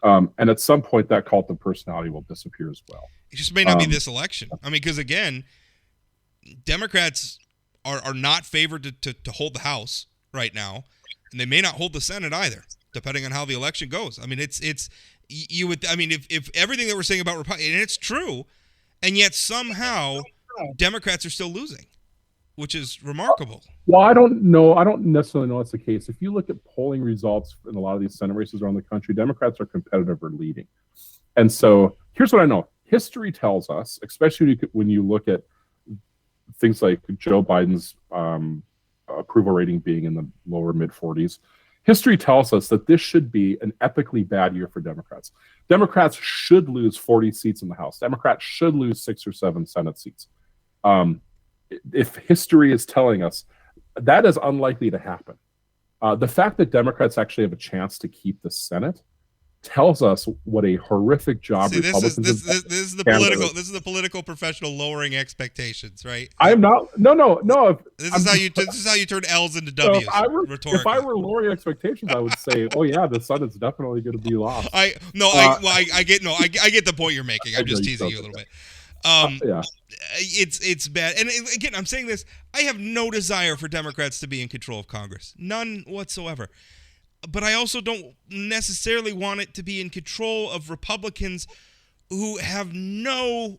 And at some point, that cult of personality will disappear as well. It just may not be this election. I mean, because again, Democrats are not favored to hold the House right now, and they may not hold the Senate either, depending on how the election goes. I mean, if everything that we're saying about Republicans, and it's true, and yet somehow Democrats are still losing, which is remarkable. Well, I don't know. I don't necessarily know that's the case. If you look at polling results in a lot of these Senate races around the country, Democrats are competitive or leading. And so here's what I know. History tells us, especially when you look at things like Joe Biden's approval rating being in the lower mid-40s, history tells us that this should be an epically bad year for Democrats. Democrats should lose 40 seats in the House. Democrats should lose 6 or 7 Senate seats. If history is telling us, that is unlikely to happen. The fact that Democrats actually have a chance to keep the Senate tells us what a horrific job Republicans. This is the political professional lowering expectations, right? I'm not. No. This is how you turn L's into W's. If I were lowering expectations, I would say, oh yeah, the Senate is definitely going to be lost. I get the point you're making. I'm just teasing you a little bit. Yeah. It's bad. And again, I'm saying this, I have no desire for Democrats to be in control of Congress. None whatsoever. But I also don't necessarily want it to be in control of Republicans who have only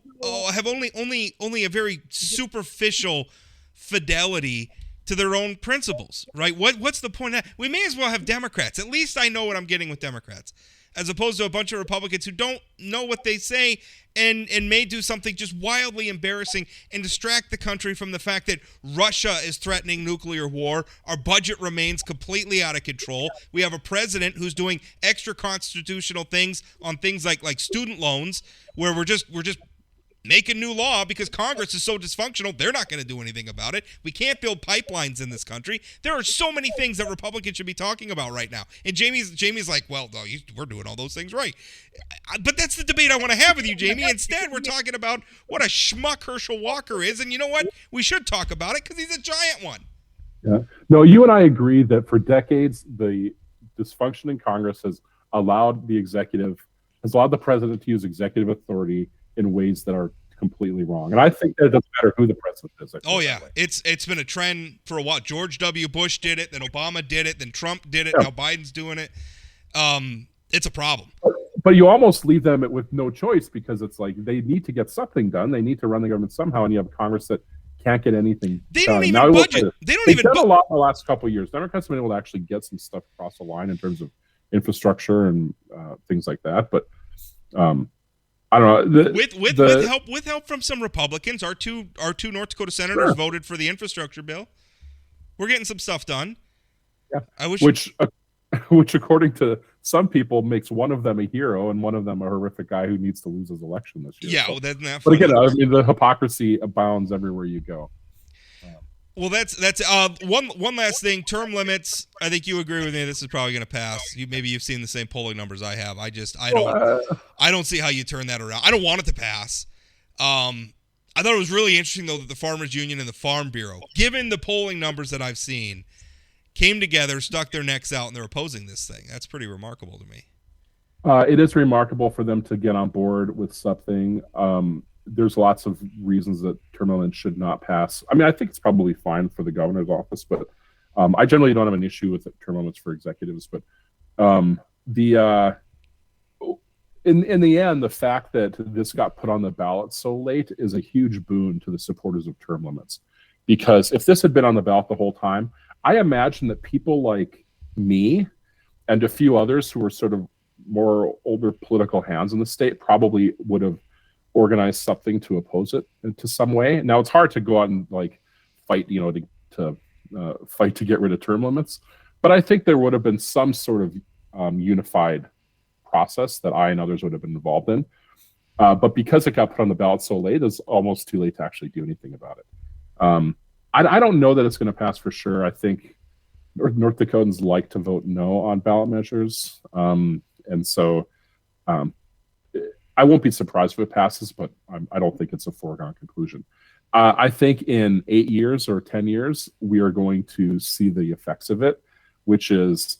a very superficial fidelity to their own principles, right? What's the point of that? We may as well have Democrats. At least I know what I'm getting with Democrats, as opposed to a bunch of Republicans who don't know what they say and may do something just wildly embarrassing and distract the country from the fact that Russia is threatening nuclear war. Our budget remains completely out of control. We have a president who's doing extra constitutional things on things like student loans, where we're just making new law because Congress is so dysfunctional. They're not going to do anything about it. We can't build pipelines in this country. There are so many things that Republicans should be talking about right now. And Jamie's like, well, no, we're doing all those things right. But that's the debate I want to have with you, Jamie. Instead, we're talking about what a schmuck Herschel Walker is. And you know what? We should talk about it because he's a giant one. Yeah. No, you and I agree that for decades, the dysfunction in Congress has allowed the president to use executive authority in ways that are completely wrong. And I think that it doesn't matter who the president is. Oh, yeah. It's been a trend for a while. George W. Bush did it, then Obama did it, then Trump did it, Now Biden's doing it. It's a problem. But you almost leave them with no choice because it's like they need to get something done. They need to run the government somehow, and you have Congress that can't get anything They don't even budget. They've done a lot in the last couple of years. Democrats have been able to actually get some stuff across the line in terms of infrastructure and things like that. But I don't know. With help from some Republicans, our two North Dakota senators voted for the infrastructure bill. We're getting some stuff done. Yeah. Which according to some people makes one of them a hero and one of them a horrific guy who needs to lose his election this year. Yeah, so, well, that's not but again, I mean, the hypocrisy abounds everywhere you go. Well, that's one last thing. Term limits. I think you agree with me. This is probably going to pass. Maybe you've seen the same polling numbers I have. I don't see how you turn that around. I don't want it to pass. I thought it was really interesting though that the Farmers Union and the Farm Bureau, given the polling numbers that I've seen, came together, stuck their necks out, and they're opposing this thing. That's pretty remarkable to me. It is remarkable for them to get on board with something. There's lots of reasons that term limits should not pass. I mean, I think it's probably fine for the governor's office, but I generally don't have an issue with term limits for executives. But in the end, the fact that this got put on the ballot so late is a huge boon to the supporters of term limits. Because if this had been on the ballot the whole time, I imagine that people like me and a few others who were sort of more older political hands in the state probably would have organized something to oppose it in some way. Now it's hard to go out and fight, to get rid of term limits, but I think there would have been some sort of unified process that I and others would have been involved in. But because it got put on the ballot so late, it's almost too late to actually do anything about it. I don't know that it's going to pass for sure. I think North Dakotans like to vote no on ballot measures. And so I won't be surprised if it passes, but I don't think it's a foregone conclusion. I think in 8 years or 10 years, we are going to see the effects of it, which is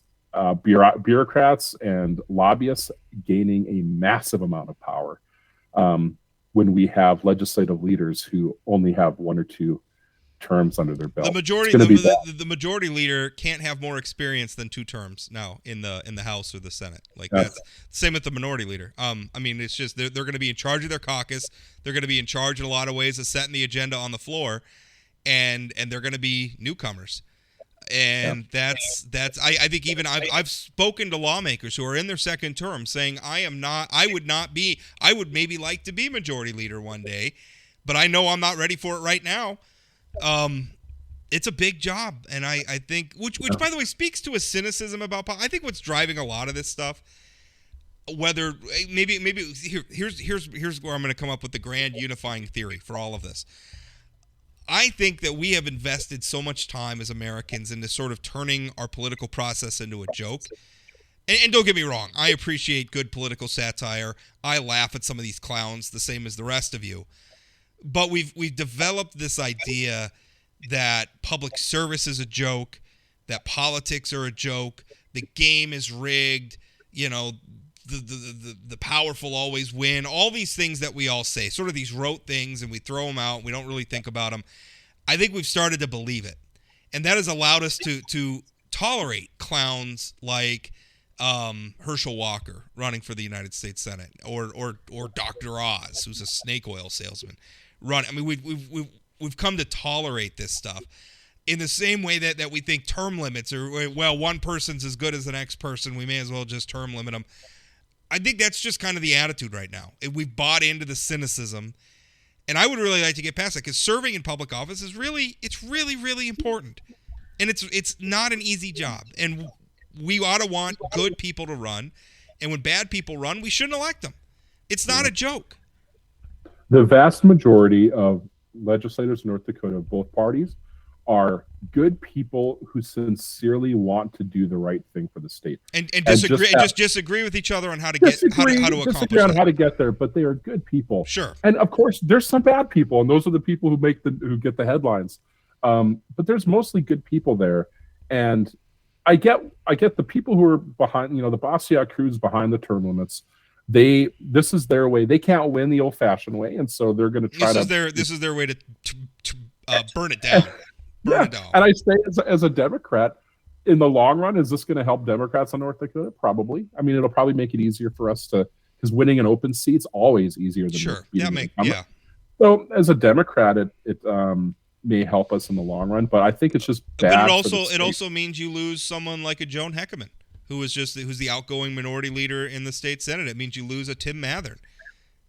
bureaucrats and lobbyists gaining a massive amount of power when we have legislative leaders who only have 1 or 2 terms under their belt. The majority leader can't have more experience than 2 terms now in the House or the Senate. Like that's same with the minority leader. I mean, it's just they're going to be in charge of their caucus. They're going to be in charge in a lot of ways of setting the agenda on the floor, and they're going to be newcomers. And that's I think even I've spoken to lawmakers who are in their second term saying I would maybe like to be majority leader one day, but I know I'm not ready for it right now. It's a big job, and I think which by the way speaks to a cynicism about I think what's driving a lot of this stuff. Whether maybe here's where I'm going to come up with the grand unifying theory for all of this. I think that we have invested so much time as Americans into sort of turning our political process into a joke. And don't get me wrong, I appreciate good political satire. I laugh at some of these clowns the same as the rest of you. But we've developed this idea that public service is a joke, that politics are a joke, the game is rigged, you know, the powerful always win, all these things that we all say, sort of these rote things, and we throw them out, we don't really think about them. I think we've started to believe it. And that has allowed us to tolerate clowns like Herschel Walker running for the United States Senate, or Dr. Oz, who's a snake oil salesman. I mean, we've come to tolerate this stuff in the same way that we think term limits are, well, one person's as good as the next person, we may as well just term limit them. I think that's just kind of the attitude right now. We've bought into the cynicism, and I would really like to get past that, because serving in public office is really important, and it's not an easy job, and we ought to want good people to run, and when bad people run, we shouldn't elect them. It's not a joke. The vast majority of legislators in North Dakota of both parties are good people who sincerely want to do the right thing for the state and disagree with each other on how to accomplish on how to get there. But they are good people. Sure. And of course, there's some bad people, and those are the people who get the headlines. But there's mostly good people there, and I get the people who are behind. You know, the Basiak crews behind the term limits. This is their way. They can't win the old-fashioned way, and so they're going to try This is their way to burn it down. And I say, as a Democrat, in the long run, is this going to help Democrats in North Dakota? Probably. I mean, it'll probably make it easier for us because winning an open seat's always easier than So, as a Democrat, it may help us in the long run, but I think it's just bad. But it also means you lose someone like a Joan Heckerman, who's the outgoing minority leader in the state Senate. It means you lose a Tim Mathern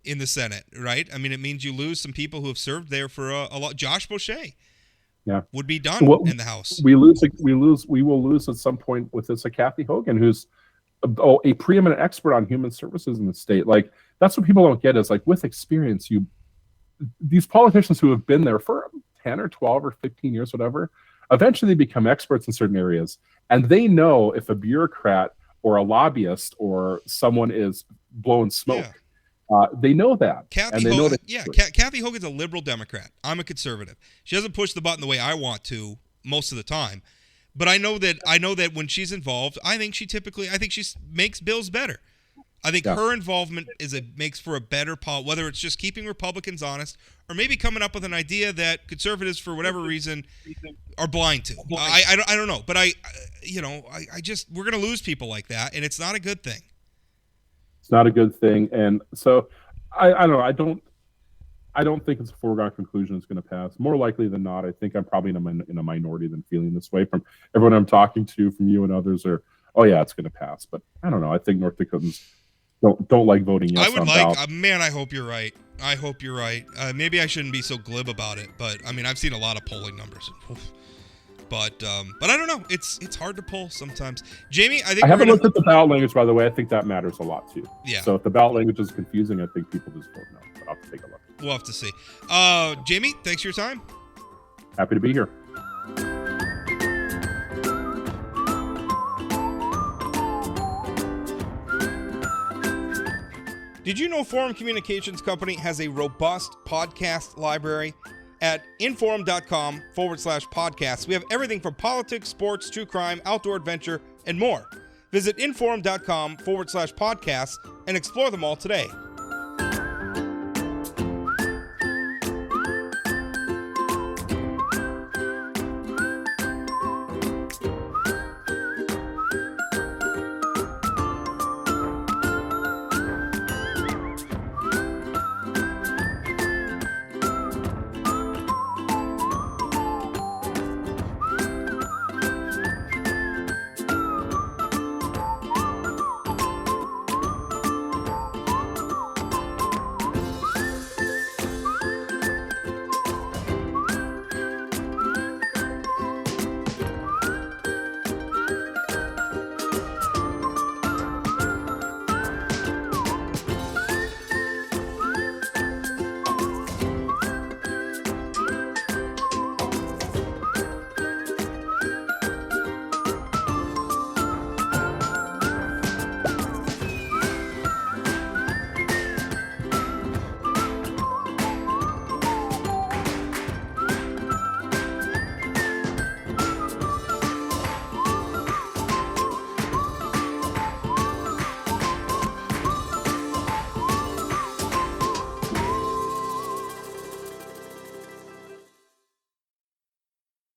in the Senate, right? I mean, it means you lose some people who have served there for a lot. Josh Boucher. Yeah, would be done in the House. We will lose at some point with this Kathy Hogan, who's a preeminent expert on human services in the state. Like, that's what people don't get is, like, with experience, these politicians who have been there for 10 or 12 or 15 years, whatever, eventually become experts in certain areas, and they know if a bureaucrat or a lobbyist or someone is blowing smoke. Yeah. They know that. Kathy Hogan's a liberal Democrat. I'm a conservative. She doesn't push the button the way I want to most of the time, but I know that when she's involved, I think she makes bills better. I think her involvement makes for a better policy, whether it's just keeping Republicans honest or maybe coming up with an idea that conservatives, for whatever reason, are blind to. I don't know, but we're going to lose people like that, and it's not a good thing. Not a good thing, and so I don't know. I don't think it's a foregone conclusion it's going to pass. More likely than not, I think I'm probably in a minority than feeling this way. From everyone I'm talking to, from you and others, it's going to pass. But I don't know. I think North Dakotans don't like voting yes. I hope you're right. I hope you're right. Maybe I shouldn't be so glib about it, but I mean, I've seen a lot of polling numbers. But I don't know. It's hard to pull sometimes. Jamie, I think I haven't looked at the ballot language, by the way. I think that matters a lot too. Yeah. So if the ballot language is confusing, I think people just don't know. But I'll have to take a look. We'll have to see. Jamie, thanks for your time. Happy to be here. Did you know Forum Communications Company has a robust podcast library? At inforum.com/podcasts, we have everything from politics, sports, true crime, outdoor adventure, and more. Visit inforum.com/podcasts and explore them all today.